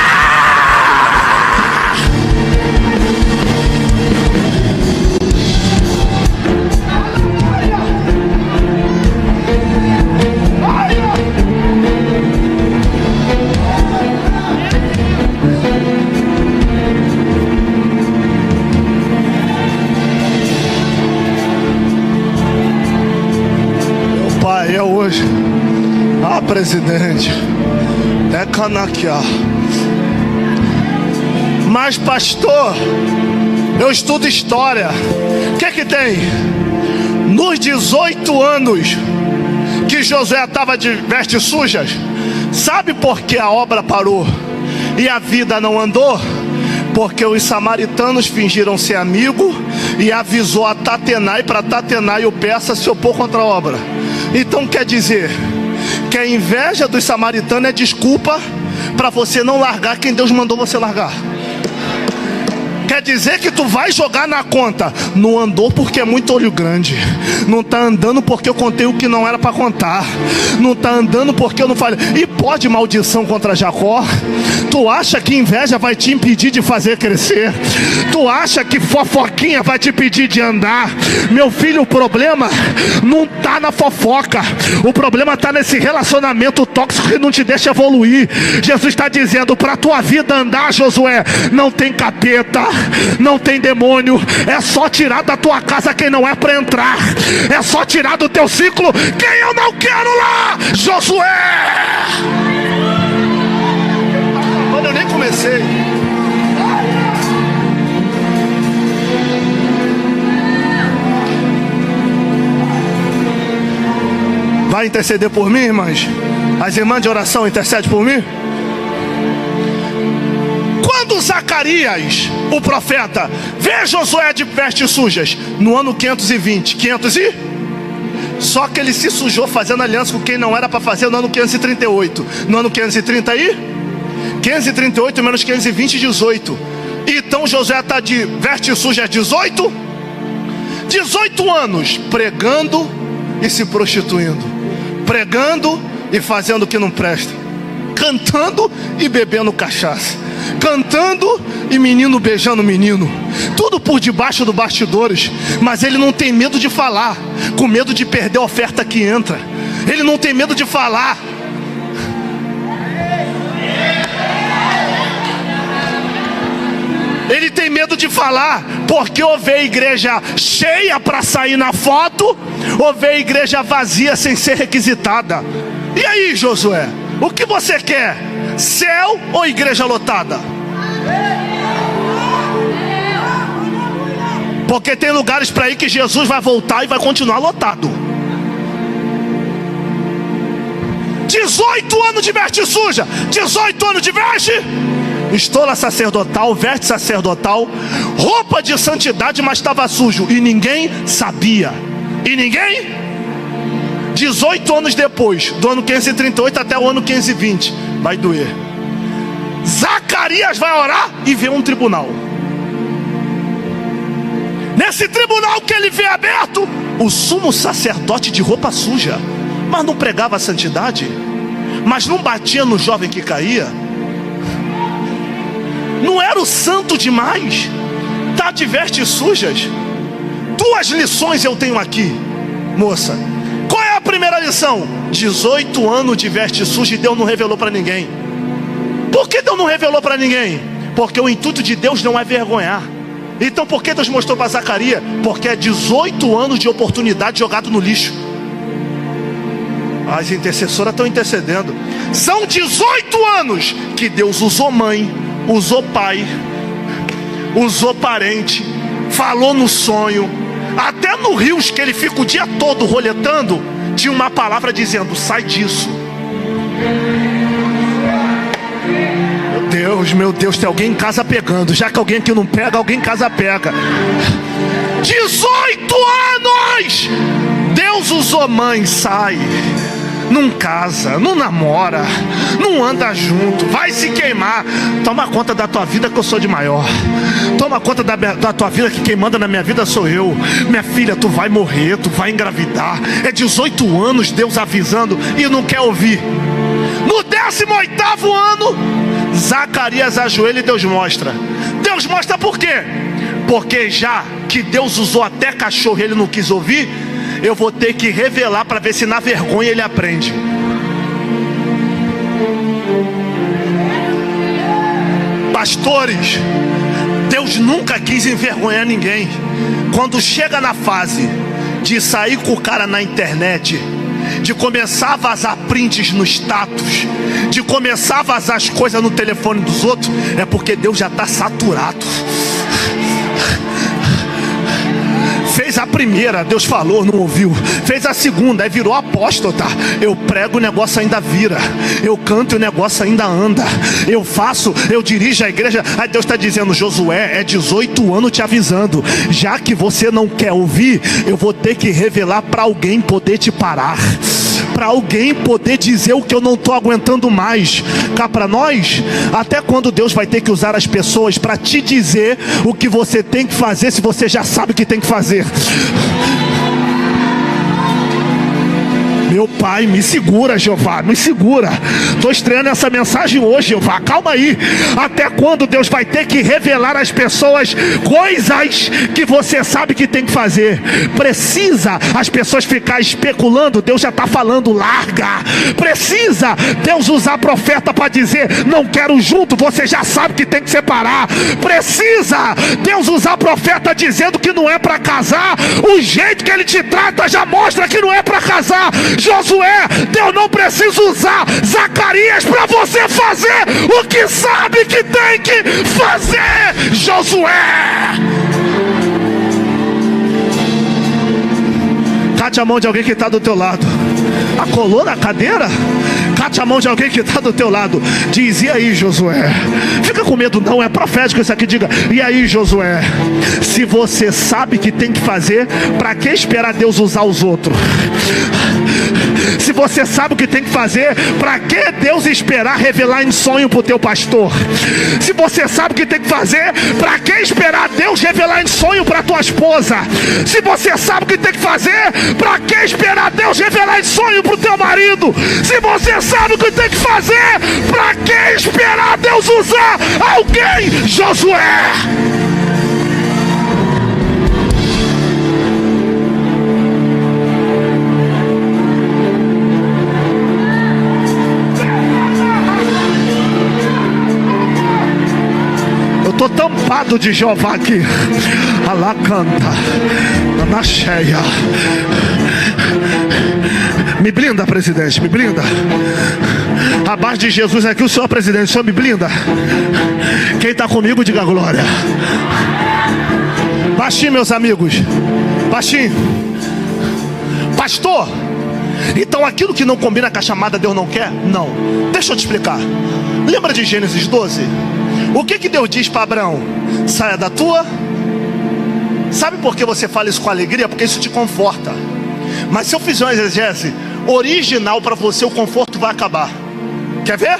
hoje? Ah, presidente, é canaquiar. Mas pastor, eu estudo história. O que que tem? Nos 18 anos que Josué estava de vestes sujas, sabe por que a obra parou e a vida não andou? Porque os samaritanos fingiram ser amigo e avisou a Tatenai, para Tatenai o peça se opor contra a obra. Então quer dizer que a inveja dos samaritanos é desculpa para você não largar quem Deus mandou você largar. Quer dizer que tu vai jogar na conta: não andou porque é muito olho grande, não tá andando porque eu contei o que não era para contar, não tá andando porque eu não falei. E pode maldição contra Jacó? Tu acha que inveja vai te impedir de fazer crescer? Tu acha que fofoquinha vai te impedir de andar? Meu filho, o problema não tá na fofoca, o problema tá nesse relacionamento tóxico que não te deixa evoluir. Jesus está dizendo: para tua vida andar, Josué, não tem capeta, não tem demônio, é só tirar da tua casa quem não é para entrar, é só tirar do teu ciclo quem eu não quero lá, Josué. Quando eu nem comecei. Vai interceder por mim, irmãs? As irmãs de oração intercedem por mim? Quando Zacarias, o profeta, vê Josué de vestes sujas, no ano 520, só que ele se sujou fazendo aliança com quem não era para fazer no ano 538. No ano 530 aí, 538 menos 520, 18. Então Josué está de vestes sujas 18 anos, pregando e se prostituindo, pregando e fazendo o que não presta, cantando e bebendo cachaça, cantando e menino beijando menino, tudo por debaixo dos bastidores. Mas ele não tem medo de falar, com medo de perder a oferta que entra. Ele não tem medo de falar. Ele tem medo de falar, porque ou vê a igreja cheia para sair na foto, ou vê a igreja vazia sem ser requisitada. E aí, Josué, o que você quer? Céu ou igreja lotada? Porque tem lugares para ir que Jesus vai voltar e vai continuar lotado. 18 anos de veste suja, 18 anos de veste, estola sacerdotal, veste sacerdotal, roupa de santidade, mas estava sujo e ninguém sabia. 18 anos depois, do ano 538 até o ano 520, vai doer. Zacarias vai orar e vê um tribunal. Nesse tribunal que ele vê aberto, o sumo sacerdote de roupa suja, mas não pregava a santidade, mas não batia no jovem que caía, não era o santo demais, tá de vestes sujas. 2 lições eu tenho aqui, moça. Qual é a primeira lição? 18 anos de veste suja e Deus não revelou para ninguém. Por que Deus não revelou para ninguém? Porque o intuito de Deus não é vergonhar. Então por que Deus mostrou para Zacarias? Porque é 18 anos de oportunidade jogado no lixo. As intercessoras estão intercedendo. São 18 anos que Deus usou mãe, usou pai, usou parente, falou no sonho. Até no rios que ele fica o dia todo roletando, tinha uma palavra dizendo: sai disso. Meu Deus, tem alguém em casa pegando. Já que alguém aqui não pega, alguém em casa pega. 18 anos! Deus usou mãe, sai. Não casa, não namora, não anda junto, vai se queimar. Toma conta da tua vida que eu sou de maior. Toma conta da tua vida que quem manda na minha vida sou eu. Minha filha, tu vai morrer, tu vai engravidar. É 18 anos Deus avisando e não quer ouvir. No 18º ano, Zacarias ajoelha e Deus mostra. Deus mostra por quê? Porque já que Deus usou até cachorro e ele não quis ouvir, eu vou ter que revelar para ver se na vergonha ele aprende. Pastores, Deus nunca quis envergonhar ninguém. Quando chega na fase de sair com o cara na internet de começar a vazar prints no status, de começar a vazar as coisas no telefone dos outros, é porque Deus já está saturado. Fez a primeira, Deus falou, não ouviu. Fez a segunda, aí virou apóstata. Eu prego, o negócio ainda vira. Eu canto, o negócio ainda anda. Eu faço, eu dirijo a igreja. Aí Deus está dizendo: Josué, é 18 anos te avisando. Já que você não quer ouvir, eu vou ter que revelar para alguém poder te parar, para alguém poder dizer o que eu não estou aguentando mais. Cá para nós, até quando Deus vai ter que usar as pessoas para te dizer o que você tem que fazer, se você já sabe o que tem que fazer? Meu Pai, me segura, Jeová, me segura. Estou estreando essa mensagem hoje, Jeová, calma aí. Até quando Deus vai ter que revelar às pessoas coisas que você sabe que tem que fazer? Precisa as pessoas ficar especulando? Deus já está falando, larga. Precisa Deus usar profeta para dizer, não quero junto? Você já sabe que tem que separar. Precisa Deus usar profeta dizendo que não é para casar? O jeito que ele te trata já mostra que não é para casar. Josué, Deus não precisa usar Zacarias para você fazer o que sabe que tem que fazer. Josué, cate a mão de alguém que está do teu lado. Acolou na cadeira? Cate a mão de alguém que está do teu lado. Diz: e aí, Josué? Fica com medo não, é profético isso aqui. Diga: e aí, Josué? Se você sabe que tem que fazer, para que esperar Deus usar os outros? Se você sabe o que tem que fazer, para que Deus esperar revelar em sonho para o teu pastor? Se você sabe o que tem que fazer, para que esperar Deus revelar em sonho para a tua esposa? Se você sabe o que tem que fazer, para que esperar Deus revelar em sonho para o teu marido? Se você sabe o que tem que fazer, para que esperar Deus usar alguém? Josué, tô tampado de Jeová aqui. Alá canta na cheia. Me blinda, presidente, me blinda. Abaixo de Jesus aqui, o senhor presidente, o senhor me blinda. Quem está comigo, diga glória. Baixinho, meus amigos, baixinho. Pastor, então aquilo que não combina com a chamada Deus não quer? Não. Deixa eu te explicar. Lembra de Gênesis 12? O que Deus diz para Abraão? Saia da tua. Sabe por que você fala isso com alegria? Porque isso te conforta. Mas se eu fizer uma exegese original para você, o conforto vai acabar. Quer ver?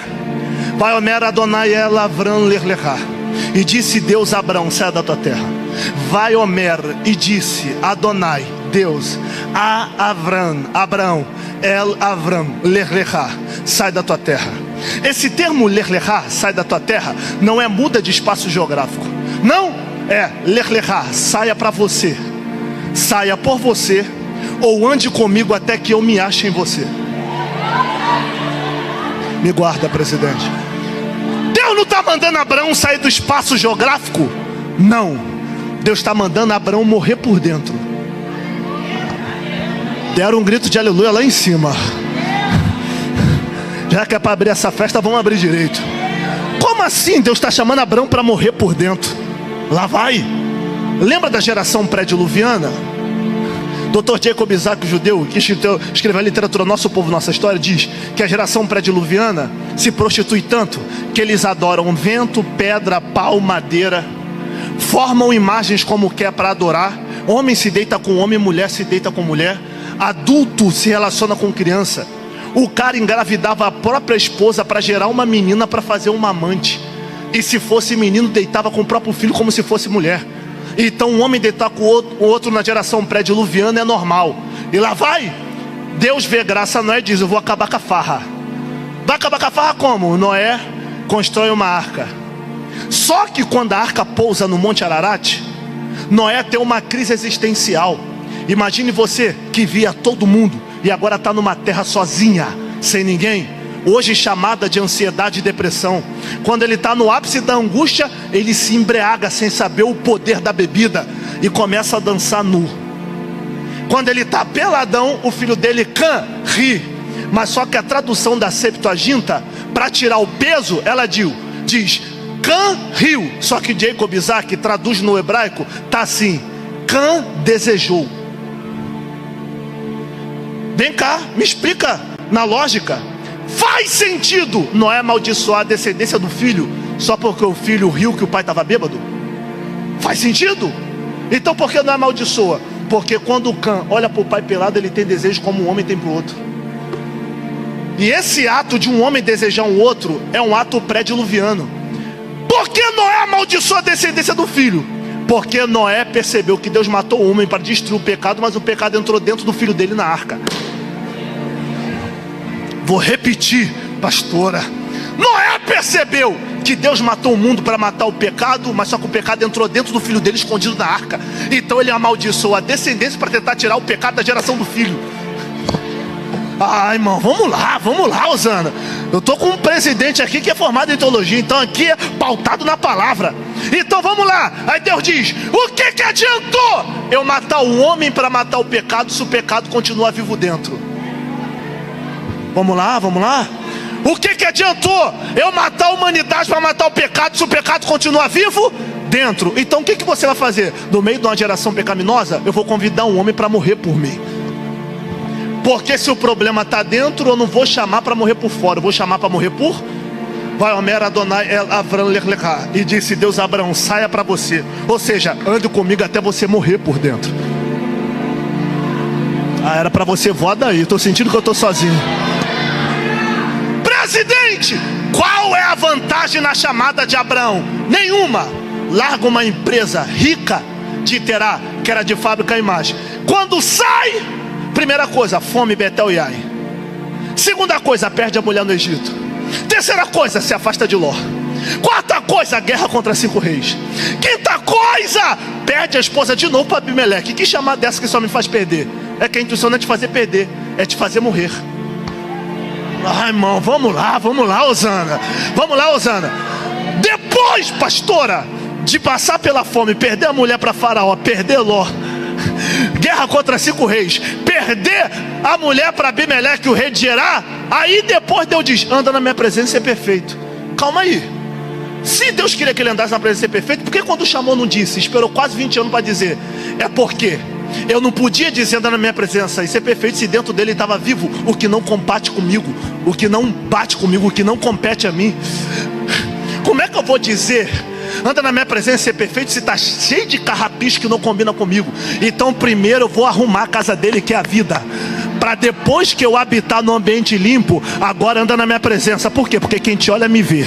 Vai Omer Adonai El Avram Lerlechá. E disse Deus a Abraão: saia da tua terra. Vai Omer e disse Adonai, Deus, a Abraão, El Avram Lerlechá, sai da tua terra. Esse termo Lerlechá, sai da tua terra, não é muda de espaço geográfico. Não, é Lerlechá, saia para você, saia por você, ou ande comigo até que eu me ache em você. Me guarda, presidente. Deus não está mandando Abraão sair do espaço geográfico? Não. Deus está mandando Abraão morrer por dentro. Deram um grito de aleluia lá em cima. Já que é para abrir essa festa, vamos abrir direito. Como assim Deus está chamando Abraão para morrer por dentro? Lá vai. Lembra da geração pré-diluviana? Dr. Jacob Isaac, judeu, que escreveu a literatura Nosso Povo, Nossa História, diz que a geração pré-diluviana se prostitui tanto que eles adoram vento, pedra, pau, madeira, formam imagens como quer para adorar. Homem se deita com homem, mulher se deita com mulher, adulto se relaciona com criança. O cara engravidava a própria esposa para gerar uma menina para fazer uma amante. E se fosse menino, deitava com o próprio filho como se fosse mulher. Então um homem deitar com o outro na geração pré-diluviana é normal. E lá vai. Deus vê graça a Noé e diz: eu vou acabar com a farra. Vai acabar com a farra como? Noé constrói uma arca. Só que quando a arca pousa no Monte Ararat, Noé tem uma crise existencial. Imagine você que via todo mundo e agora está numa terra sozinha, sem ninguém. Hoje chamada de ansiedade e depressão. Quando ele está no ápice da angústia, ele se embriaga sem saber o poder da bebida e começa a dançar nu. Quando ele está peladão, o filho dele, Cã, ri. Mas só que a tradução da Septuaginta, para tirar o peso, ela diz Cã riu. Só que Jacob Isaac traduz no hebraico, tá assim: Cã desejou. Vem cá, me explica na lógica. Faz sentido Noé amaldiçoar a descendência do filho só porque o filho riu que o pai estava bêbado? Faz sentido? Então por que não amaldiçoa? Porque quando o Cã olha para o pai pelado, ele tem desejo como um homem tem para o outro. E esse ato de um homem desejar um outro é um ato pré-diluviano. Por que Noé amaldiçoou a descendência do filho? Porque Noé percebeu que Deus matou o homem para destruir o pecado, mas o pecado entrou dentro do filho dele na arca. Vou repetir, pastora. Noé percebeu que Deus matou o mundo para matar o pecado, mas só que o pecado entrou dentro do filho dele, escondido na arca. Então ele amaldiçoou a descendência para tentar tirar o pecado da geração do filho. Ah, irmão, vamos lá, Osana. Eu tô com um presidente aqui que é formado em teologia, então aqui é pautado na palavra. Então vamos lá. Aí Deus diz: o que adiantou eu matar o homem para matar o pecado, se o pecado continua vivo dentro? Vamos lá. O que adiantou eu matar a humanidade para matar o pecado, se o pecado continua vivo dentro? Então o que você vai fazer? No meio de uma geração pecaminosa, eu vou convidar um homem para morrer por mim. Porque se o problema está dentro, eu não vou chamar para morrer por fora, eu vou chamar para morrer por... Vai Omer Adonai El Avram Lechlechá, e disse Deus a Abraão: saia para você. Ou seja, ande comigo até você morrer por dentro. Ah, era para você, voar daí, estou sentindo que eu estou sozinho. Presidente, qual é a vantagem na chamada de Abraão? Nenhuma. Larga uma empresa rica de Terá, que era de fábrica e imagem. Quando sai, primeira coisa, fome, Betel e Ai. Segunda coisa, perde a mulher no Egito. Terceira coisa, se afasta de Ló. Quarta coisa, guerra contra 5 reis. Quinta coisa, perde a esposa de novo para Abimeleque. Que chamada dessa que só me faz perder? É que a intuição não é te fazer perder, é te fazer morrer. Ai, irmão, vamos lá, Osana. Depois, pastora, de passar pela fome, perder a mulher para Faraó, perder Ló, guerra contra 5 reis, perder a mulher para Abimeleque, o rei de Gerá. Aí depois Deus diz: anda na minha presença e ser perfeito. Calma aí. Se Deus queria que ele andasse na presença e ser perfeito, por que quando chamou não disse? Esperou quase 20 anos para dizer. É porque eu não podia dizer andar na minha presença e ser perfeito se dentro dele estava vivo o que não combate comigo, o que não bate comigo, o que não compete a mim. Como é que eu vou dizer anda na minha presença e ser perfeito se está cheio de carrapicho que não combina comigo? Então primeiro eu vou arrumar a casa dele, que é a vida, para depois que eu habitar no ambiente limpo, agora anda na minha presença. Por quê? Porque quem te olha me vê.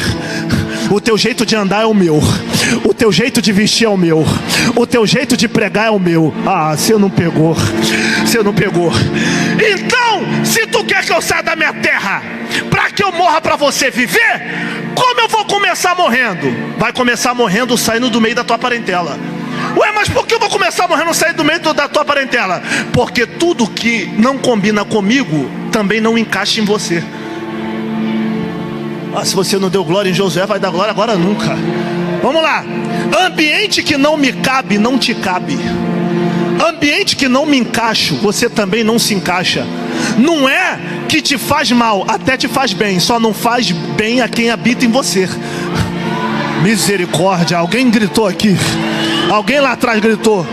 O teu jeito de andar é o meu, o teu jeito de vestir é o meu, o teu jeito de pregar é o meu. Ah, você não pegou. Então, se tu quer que eu saia da minha terra para que eu morra para você viver, como eu vou começar morrendo? Vai começar morrendo saindo do meio da tua parentela. Ué, mas por que eu vou começar morrendo saindo do meio da tua parentela? Porque tudo que não combina comigo também não encaixa em você. Ah, se você não deu glória em Josué, vai dar glória agora nunca. Vamos lá. Ambiente que não me cabe, não te cabe. Ambiente que não me encaixo, você também não se encaixa. Não é que te faz mal, até te faz bem, só não faz bem a quem habita em você. Misericórdia, alguém gritou aqui. Alguém lá atrás gritou.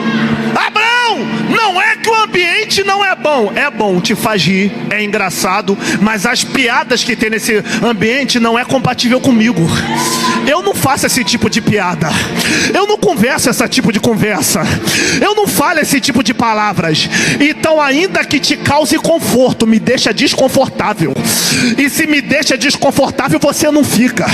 Abraão, não é que o ambiente não é bom, te faz rir, é engraçado, mas as piadas que tem nesse ambiente não é compatível comigo. Eu não faço esse tipo de piada, eu não converso esse tipo de conversa, eu não falo esse tipo de palavras. Então ainda que te cause conforto, me deixa desconfortável. E se me deixa desconfortável, você não fica.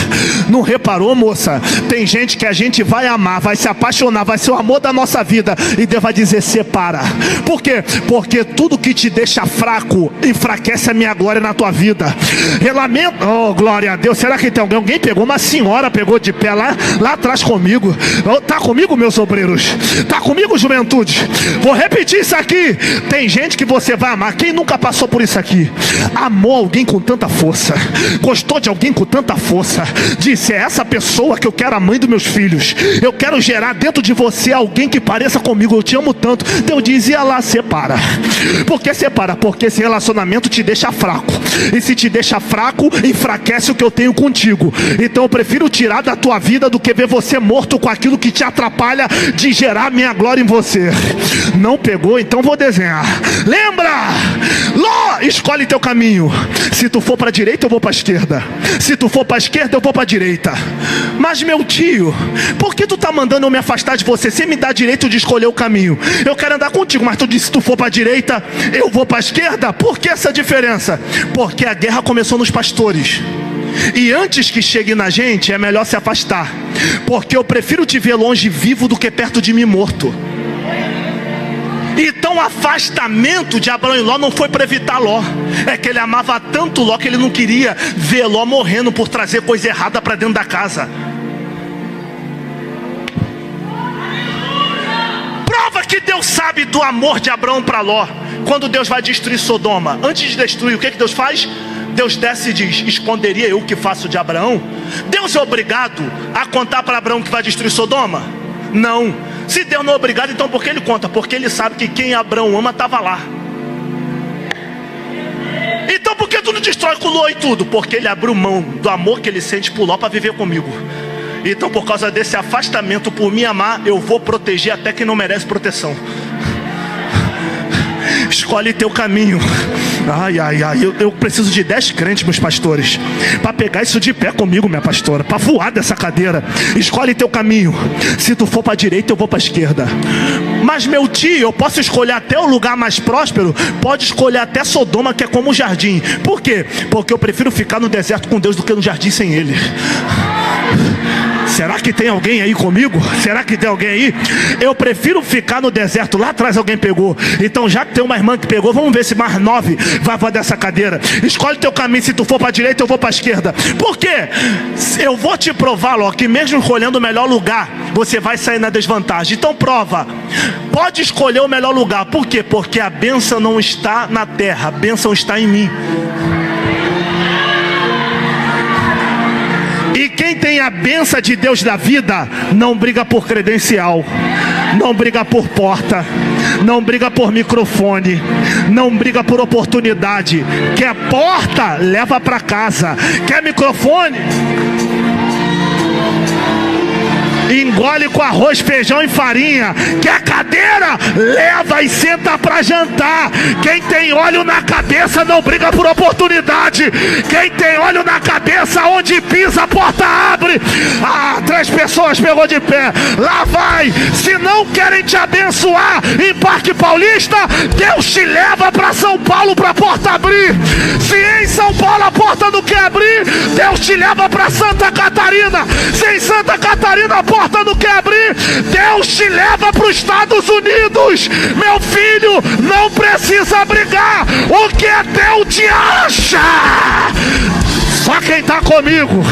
Não reparou, moça? Tem gente que a gente vai amar, vai se apaixonar, vai ser o amor da nossa vida, e Deus vai dizer: separa. Por quê? Porque tudo que te deixa fraco enfraquece a minha glória na tua vida. Relamento. Oh, glória a Deus. Será que tem alguém pegou? Uma senhora pegou de pé lá atrás comigo. Oh, tá comigo, meus obreiros? Tá comigo, juventude? Vou repetir isso aqui. Tem gente que você vai amar. Quem nunca passou por isso aqui? Amou alguém com tanta força, gostou de alguém com tanta força, disse: é essa pessoa que eu quero, a mãe dos meus filhos. Eu quero gerar dentro de você alguém que pareça comigo. Eu te amo tanto. Deus dizia lá: separa. Por que separa? Porque esse relacionamento te deixa fraco. E se te deixa fraco, enfraquece o que eu tenho contigo. Então eu prefiro tirar da tua vida do que ver você morto com aquilo que te atrapalha de gerar minha glória em você. Não pegou? Então vou desenhar. Lembra? Ló, escolhe teu caminho. Se tu for para a direita, eu vou para a esquerda. Se tu for para a esquerda, eu vou para a direita. Mas meu tio, por que tu tá mandando eu me afastar de você? Você me dá direito de escolher o caminho. Eu quero andar contigo, mas tu disse, se tu for para a direita, eu vou para a esquerda. Por que essa diferença? Porque a guerra começou nos pastores. E antes que chegue na gente, é melhor se afastar. Porque eu prefiro te ver longe vivo do que perto de mim morto. Então o afastamento de Abraão e Ló não foi para evitar Ló. É que ele amava tanto Ló que ele não queria ver Ló morrendo por trazer coisa errada para dentro da casa. Prova que Deus sabe do amor de Abraão para Ló. Quando Deus vai destruir Sodoma, antes de destruir, o que Deus faz? Deus desce e diz, esconderia eu o que faço de Abraão? Deus é obrigado a contar para Abraão que vai destruir Sodoma? Não. Se Deus não é obrigado, então por que ele conta? Porque ele sabe que quem Abraão ama estava lá. Então por que tu não destrói com Ló e tudo? Porque ele abriu mão do amor que ele sente por Ló para viver comigo. Então por causa desse afastamento, por me amar, eu vou proteger até quem não merece proteção. Escolhe teu caminho. Ai, eu preciso de 10 crentes, meus pastores, para pegar isso de pé comigo, minha pastora, para voar dessa cadeira. Escolhe teu caminho. Se tu for para a direita, eu vou para a esquerda. Mas meu tio, eu posso escolher até o lugar mais próspero. Pode escolher até Sodoma, que é como o jardim. Por quê? Porque eu prefiro ficar no deserto com Deus do que no jardim sem Ele. Será que tem alguém aí comigo? Será que tem alguém aí? Eu prefiro ficar no deserto. Lá atrás alguém pegou. Então já que tem uma irmã que pegou, vamos ver se mais 9 vai voar dessa cadeira. Escolhe teu caminho. Se tu for para a direita, eu vou para a esquerda. Por quê? Eu vou te provar, Ló, que mesmo escolhendo o melhor lugar, você vai sair na desvantagem. Então prova. Pode escolher o melhor lugar. Por quê? Porque a bênção não está na terra. A bênção está em mim. E quem tem a bênção de Deus da vida, não briga por credencial, não briga por porta, não briga por microfone, não briga por oportunidade. Quer porta? Leva para casa. Quer microfone? Engole com arroz, feijão e farinha. Quer cadeira? Leva e senta pra jantar. Quem tem óleo na cabeça não briga por oportunidade. Quem tem óleo na cabeça, onde pisa a porta abre. 3 pessoas pegou de pé. Lá vai. Se não querem te abençoar em Parque Paulista, Deus te leva pra São Paulo pra porta abrir. Se em São Paulo a porta não quer abrir, Deus te leva pra Santa Catarina. Se em Santa Catarina a porta não quer abrir, Deus te leva para os Estados Unidos. Meu filho, não precisa brigar. O que é teu te acha. Só quem está comigo,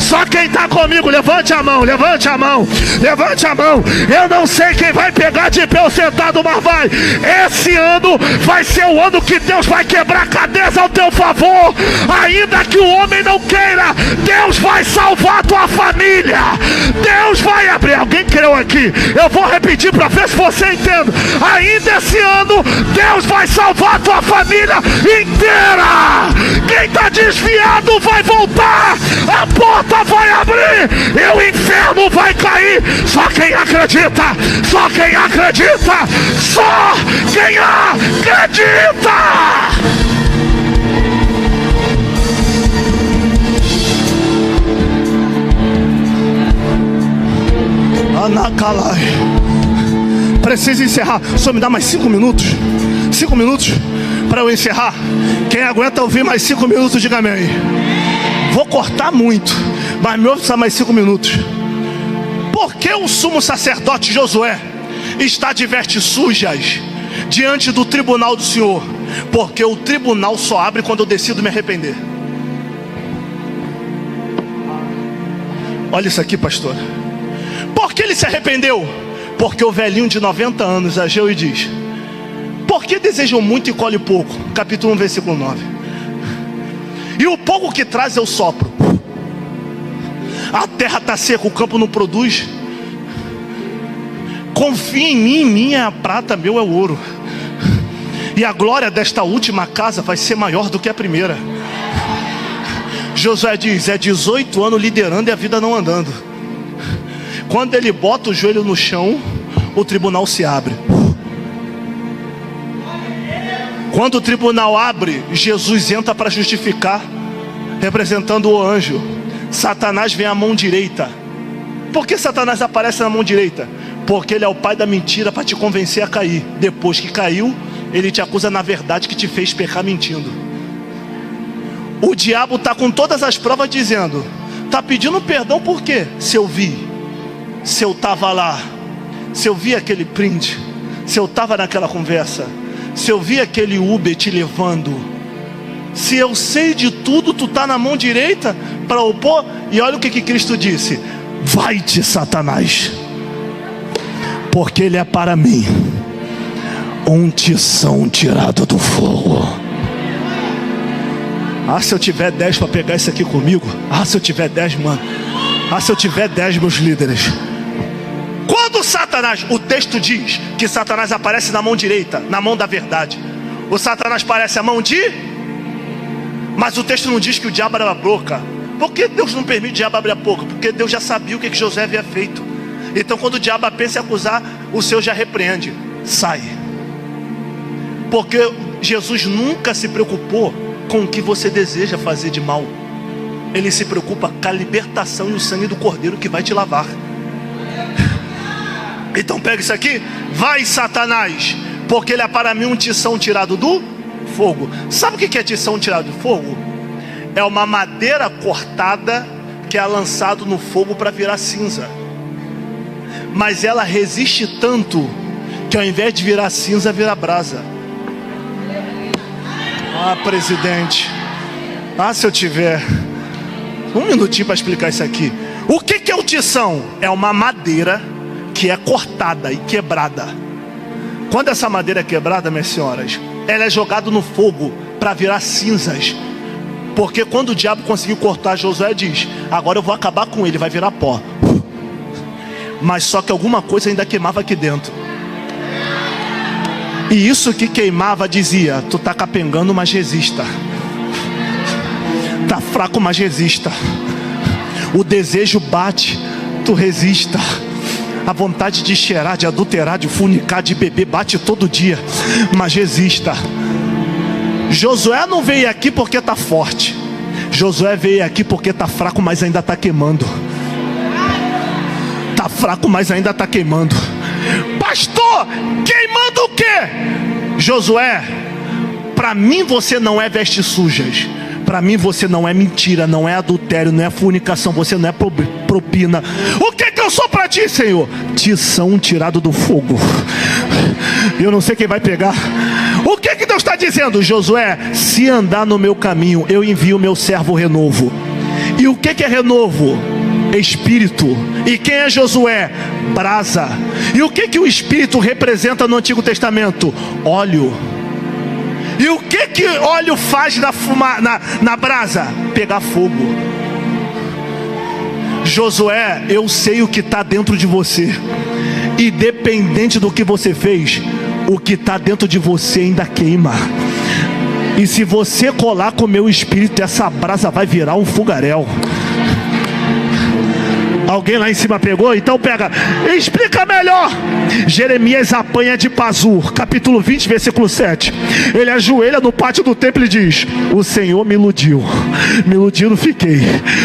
só quem está comigo, levante a mão, levante a mão, levante a mão. Eu não sei quem vai pegar de pé ou sentado, mas vai. Esse ano vai ser o ano que Deus vai quebrar cadeias ao teu favor. Ainda que o homem não queira, Deus vai salvar a tua família. Deus vai abrir. Alguém creu aqui? Eu vou repetir para ver se você entende. Ainda esse ano, Deus vai salvar a tua família inteira. Quem está desviado vai voltar, a porta vai abrir e o inferno vai cair. Só quem acredita, só quem acredita, só quem acredita. Anacalai. Preciso encerrar. Só me dá mais 5 minutos. 5 minutos para eu encerrar. Quem aguenta ouvir mais 5 minutos, diga amém. Vou cortar muito, mas me ouça mais 5 minutos. Por que o sumo sacerdote Josué está de vestes sujas diante do tribunal do Senhor? Porque o tribunal só abre quando eu decido me arrepender. Olha isso aqui, pastor. Por que ele se arrependeu? Porque o velhinho de 90 anos, Ageu, e diz: por que desejam muito e colhem pouco? Capítulo 1, versículo 9. E o pouco que traz eu sopro. A terra está seca, o campo não produz. Confia em mim, minha é a prata, meu é o ouro. e a glória desta última casa vai ser maior do que a primeira. Josué diz, é 18 anos liderando e a vida não andando. Quando ele bota o joelho no chão, o tribunal se abre. Quando o tribunal abre, Jesus entra para justificar, representando o anjo. Satanás vem à mão direita. Por que Satanás aparece na mão direita? Porque ele é o pai da mentira para te convencer a cair. Depois que caiu, ele te acusa na verdade que te fez pecar mentindo. O diabo está com todas as provas dizendo, está pedindo perdão por quê? Se eu vi, se eu estava lá, se eu vi aquele print, se eu estava naquela conversa, se eu vi aquele Uber te levando, se eu sei de tudo, tu está na mão direita para opor. E olha o que Cristo disse: vai-te, Satanás, porque ele é para mim um tição tirado do fogo. Ah, se eu tiver 10 para pegar isso aqui comigo. Ah, se eu tiver 10, mano. Ah, se eu tiver 10, meus líderes. Quando Satanás, o texto diz que Satanás aparece na mão direita, na mão da verdade. O Satanás parece a mão de... Mas o texto não diz que o diabo abre a boca. Por que Deus não permite o diabo abrir a boca? Porque Deus já sabia o que José havia feito. Então quando o diabo pensa em acusar, o Senhor já repreende. Sai. Porque Jesus nunca se preocupou com o que você deseja fazer de mal. Ele se preocupa com a libertação e o sangue do Cordeiro que vai te lavar. Então pega isso aqui. Vai, Satanás, porque ele é para mim um tição tirado do fogo. Sabe o que é tição tirado do fogo? É uma madeira cortada que é lançado no fogo para virar cinza. Mas ela resiste tanto que ao invés de virar cinza, vira brasa. Ah, presidente. Ah, se eu tiver um minutinho para explicar isso aqui. O que é o tição? É uma madeira que é cortada e quebrada. Quando essa madeira é quebrada, minhas senhoras, ela é jogada no fogo para virar cinzas. Porque quando o diabo conseguiu cortar, Josué diz: agora eu vou acabar com ele, vai virar pó. Mas só que alguma coisa ainda queimava aqui dentro. E isso que queimava dizia: tu tá capengando, mas resista. Tá fraco, mas resista. O desejo bate, tu resista. A vontade de cheirar, de adulterar, de fornicar, de beber bate todo dia, mas resista. Josué não veio aqui porque está forte. Josué veio aqui porque está fraco, mas ainda está queimando. Está fraco, mas ainda está queimando. Pastor, queimando o quê? Josué, para mim você não é vestes sujas. Para mim você não é mentira, não é adultério, não é fornicação, você não é propina. O que eu sou para ti, Senhor? Tição tirado do fogo. Eu não sei quem vai pegar. O que Deus está dizendo? Josué, se andar no meu caminho, eu envio o meu servo renovo. E o que é renovo? Espírito. E quem é Josué? Brasa. E o que o Espírito representa no Antigo Testamento? Óleo. E o que óleo faz na brasa? Pegar fogo. Josué, eu sei o que está dentro de você. Independente do que você fez, o que está dentro de você ainda queima. E se você colar com o meu espírito, essa brasa vai virar um fogaréu. Alguém lá em cima pegou? Então pega. Explica melhor. Jeremias apanha de Pazur, capítulo 20, versículo 7. Ele ajoelha no pátio do templo e diz: o Senhor me iludiu, me iludindo fiquei.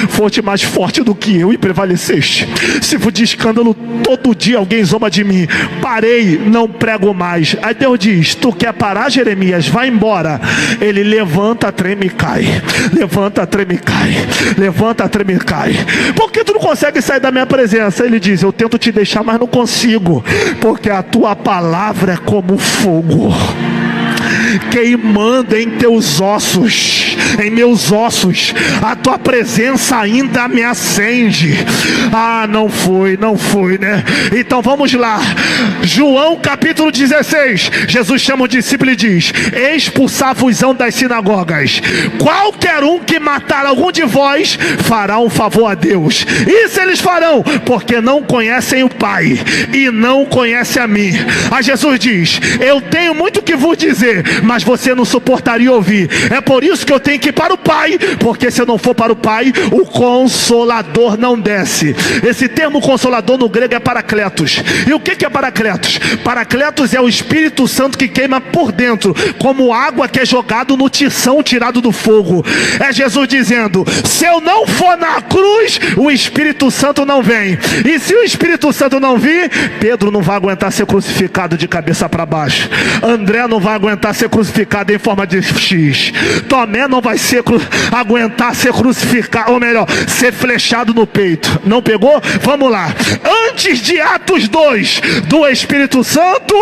Foste mais forte do que eu e prevaleceste. Se for de escândalo, todo dia alguém zomba de mim. Parei, não prego mais. Aí Deus diz: tu quer parar, Jeremias? Vai embora. Ele levanta, treme e cai. Levanta, treme e cai. Levanta, treme e cai. Por que tu não consegue sair da minha presença? Ele diz: eu tento te deixar, mas não consigo, porque a tua palavra é como fogo, queimando em teus ossos, em meus ossos. A tua presença ainda me acende. Ah, não foi, né? Então vamos lá. João capítulo 16. Jesus chama o discípulo e diz: expulsar-vos-ão das sinagogas. Qualquer um que matar algum de vós fará um favor a Deus. Isso eles farão porque não conhecem o Pai e não conhecem a mim. Aí Jesus diz: eu tenho muito que vos dizer, mas você não suportaria ouvir. É por isso que eu tenho que ir para o Pai, porque se eu não for para o Pai, o Consolador não desce. Esse termo Consolador no grego é Paracletos. E o que é Paracletos? Paracletos é o Espírito Santo que queima por dentro, como água que é jogado no tição tirado do fogo. É Jesus dizendo: se eu não for na cruz, o Espírito Santo não vem. E se o Espírito Santo não vir, Pedro não vai aguentar ser crucificado de cabeça para baixo. André não vai aguentar ser crucificado em forma de X. Tomé não vai aguentar ser crucificado, ou melhor, ser flechado no peito. Não pegou? Vamos lá. Antes de Atos 2 do Espírito Santo,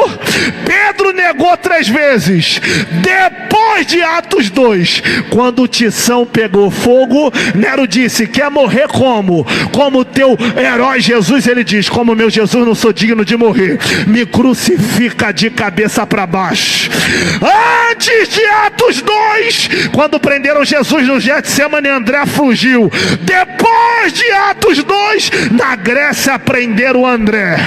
Pedro negou 3 vezes. Depois de Atos 2, quando o tição pegou fogo, Nero disse: quer morrer como? Como teu herói Jesus. Ele diz: como meu Jesus, não sou digno de morrer, me crucifica de cabeça para baixo. Antes de Atos 2, quando prenderam Jesus no Getsemane, André fugiu. Depois de Atos 2, na Grécia prenderam André,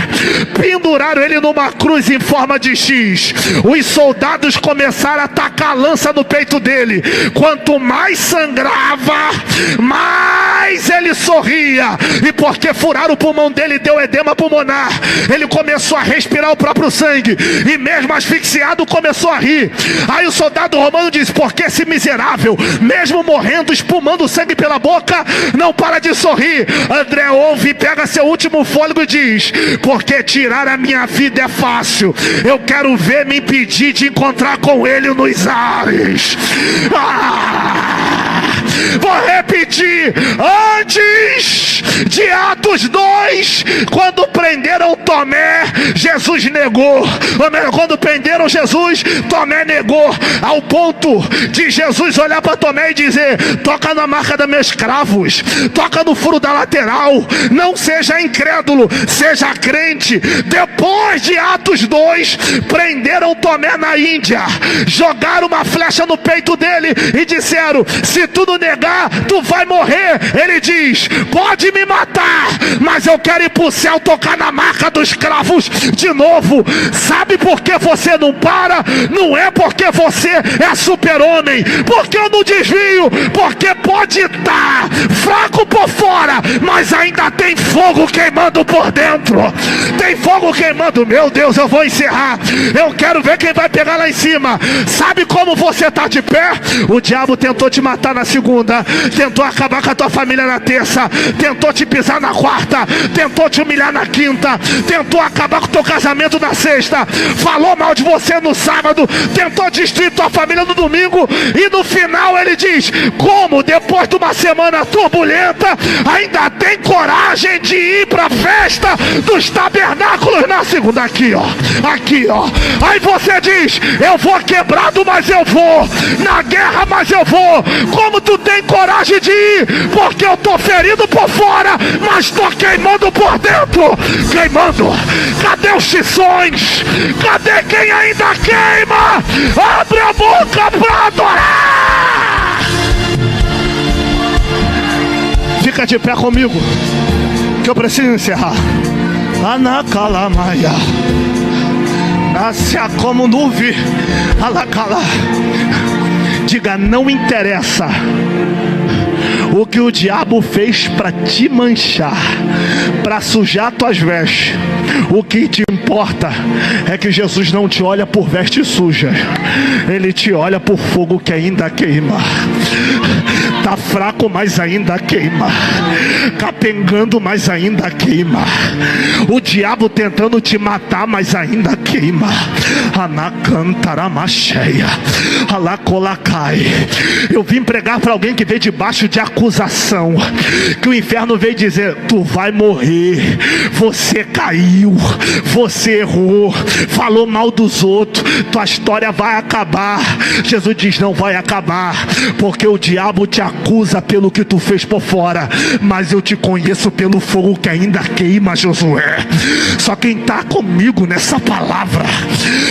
penduraram ele numa cruz em forma de X. Os soldados começaram a tacar a lança no peito dele. Quanto mais sangrava, mais ele sorria. E porque furaram o pulmão dele, deu edema pulmonar, ele começou a respirar o próprio sangue, e mesmo asfixiado começou a rir. Aí o soldado romano disse: porque esse miserável, mesmo morrendo, espumando sangue pela boca, não para de sorrir? André ouve, pega seu último fôlego e diz: porque tirar a minha vida é fácil, eu quero ver me impedir de encontrar com ele nos ares. Vou repetir. Antes de Atos 2, quando prenderam Tomé, Jesus negou. Quando prenderam Jesus, Tomé negou, ao ponto de Jesus olhar para Tomé e dizer: toca na marca dos meus cravos, toca no furo da lateral, não seja incrédulo, seja crente. Depois de Atos 2, prenderam Tomé na Índia, jogaram uma flecha no peito dele e disseram: se tu não negar, tu vai morrer. Ele diz: pode me matar, mas eu quero ir para o céu, tocar na marca dos cravos de novo. Sabe por que você não para? Não é porque você é super-homem, porque eu não desvio, porque pode estar fraco por fora, mas ainda tem fogo queimando por dentro. Tem fogo queimando. Meu Deus, eu vou encerrar. Eu quero ver quem vai pegar lá em cima. Sabe como você está de pé? O diabo tentou te matar na segunda, tentou acabar com a tua família na terça, tentou te pisar na quarta, tentou te humilhar na quinta, tentou acabar com o teu casamento na sexta, falou mal de você no sábado, tentou destruir tua família no domingo, e no final ele diz: como depois de uma semana turbulenta ainda tem coragem de ir para a festa dos tabernáculos na segunda? Aqui ó, aqui ó. Aí você diz: eu vou quebrado, mas eu vou na guerra, mas eu vou. Como tu tem coragem de ir? Porque eu tô ferido por fora, mas tô queimando por dentro. Queimando. Cadê os tições? Cadê quem ainda queima? Abre a boca pra adorar. Fica de pé comigo, que eu preciso encerrar. Anakalamaia, nascia como nuvem, alacala. Diga: não interessa o que o diabo fez para te manchar, para sujar tuas vestes. O que te importa é que Jesus não te olha por vestes sujas, ele te olha por fogo que ainda queima. Tá fraco, mas ainda queima. Capengando, mas ainda queima. O diabo tentando te matar, mas ainda queima. Anacantaramacheia, alacolacai. Eu vim pregar para alguém que veio debaixo de acusação, que o inferno veio dizer: tu vai morrer, você caiu, você errou, falou mal dos outros, tua história vai acabar. Jesus diz: não vai acabar, porque o diabo te acusa pelo que tu fez por fora, mas eu te conheço pelo fogo que ainda queima, Josué. Só quem está comigo nessa palavra,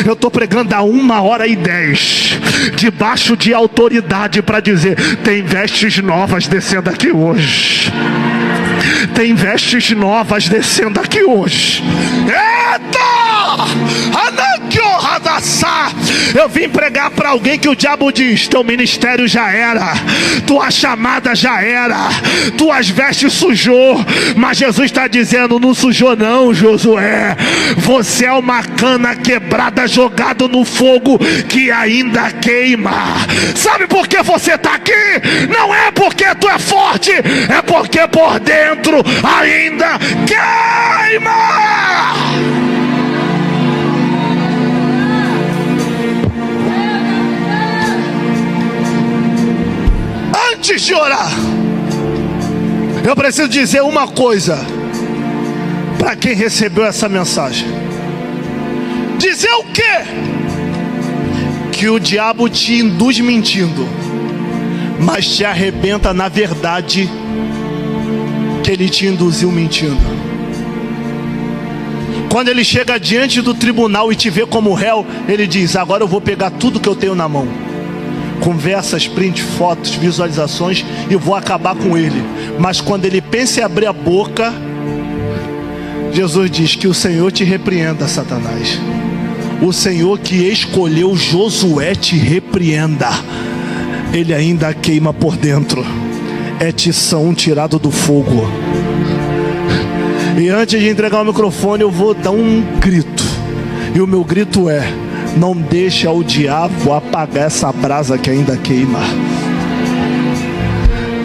eu estou pregando há 1h10, debaixo de autoridade, para dizer: tem vestes novas descendo aqui hoje. Tem vestes novas descendo aqui hoje. Eita! Anakio Radassa! avançar. Eu vim pregar para alguém que o diabo diz: teu ministério já era, tua chamada já era, tuas vestes sujou. Mas Jesus está dizendo: não sujou não, Josué. Você é uma cana quebrada jogado no fogo que ainda queima. Sabe por que você está aqui? Não é porque tu é forte, é porque por dentro ainda queima. Antes de orar, eu preciso dizer uma coisa para quem recebeu essa mensagem. Dizer o quê? Que o diabo te induz mentindo, mas te arrebenta na verdade que ele te induziu mentindo. Quando ele chega diante do tribunal e te vê como réu, ele diz: agora eu vou pegar tudo que eu tenho na mão, conversas, print, fotos, visualizações, e vou acabar com ele. Mas quando ele pensa em abrir a boca, Jesus diz: que o Senhor te repreenda, Satanás. O Senhor que escolheu Josué te repreenda. Ele ainda queima por dentro. É tição tirado do fogo. E antes de entregar o microfone, eu vou dar um grito. E o meu grito é: não deixa o diabo apagar essa brasa que ainda queima.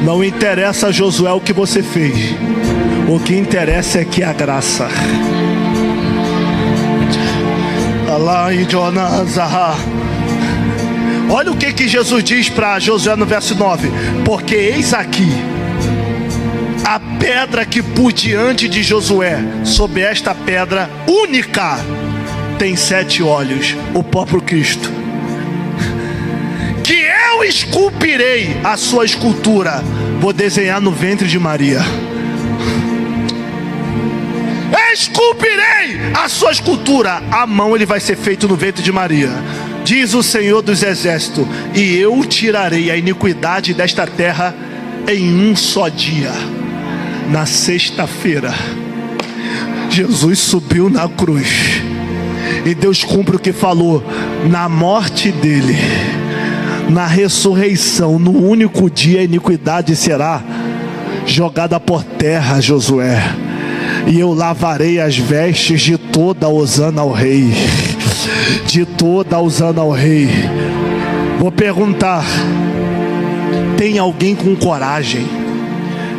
Não interessa, Josué, o que você fez. O que interessa é que a graça. Olha o que Jesus diz para Josué no verso 9: porque eis aqui a pedra que pus diante de Josué. Sob esta pedra única tem 7 olhos, o próprio Cristo. Que eu esculpirei a sua escultura. Vou desenhar no ventre de Maria. Esculpirei a sua escultura. A mão ele vai ser feito no ventre de Maria. Diz o Senhor dos Exércitos: e eu tirarei a iniquidade desta terra em um só dia. Na sexta-feira, Jesus subiu na cruz. E Deus cumpre o que falou. Na morte dele, na ressurreição, no único dia, a iniquidade será jogada por terra, Josué. E eu lavarei as vestes de toda a hosana ao rei. De toda a hosana ao rei. Vou perguntar: tem alguém com coragem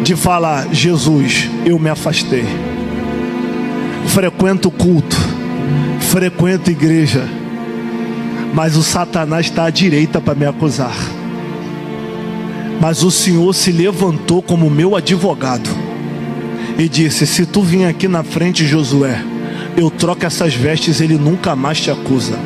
de falar: Jesus, eu me afastei, frequento culto, frequento igreja, mas o Satanás está à direita para me acusar, mas o Senhor se levantou como meu advogado e disse: se tu vir aqui na frente, Josué, eu troco essas vestes, ele nunca mais te acusa.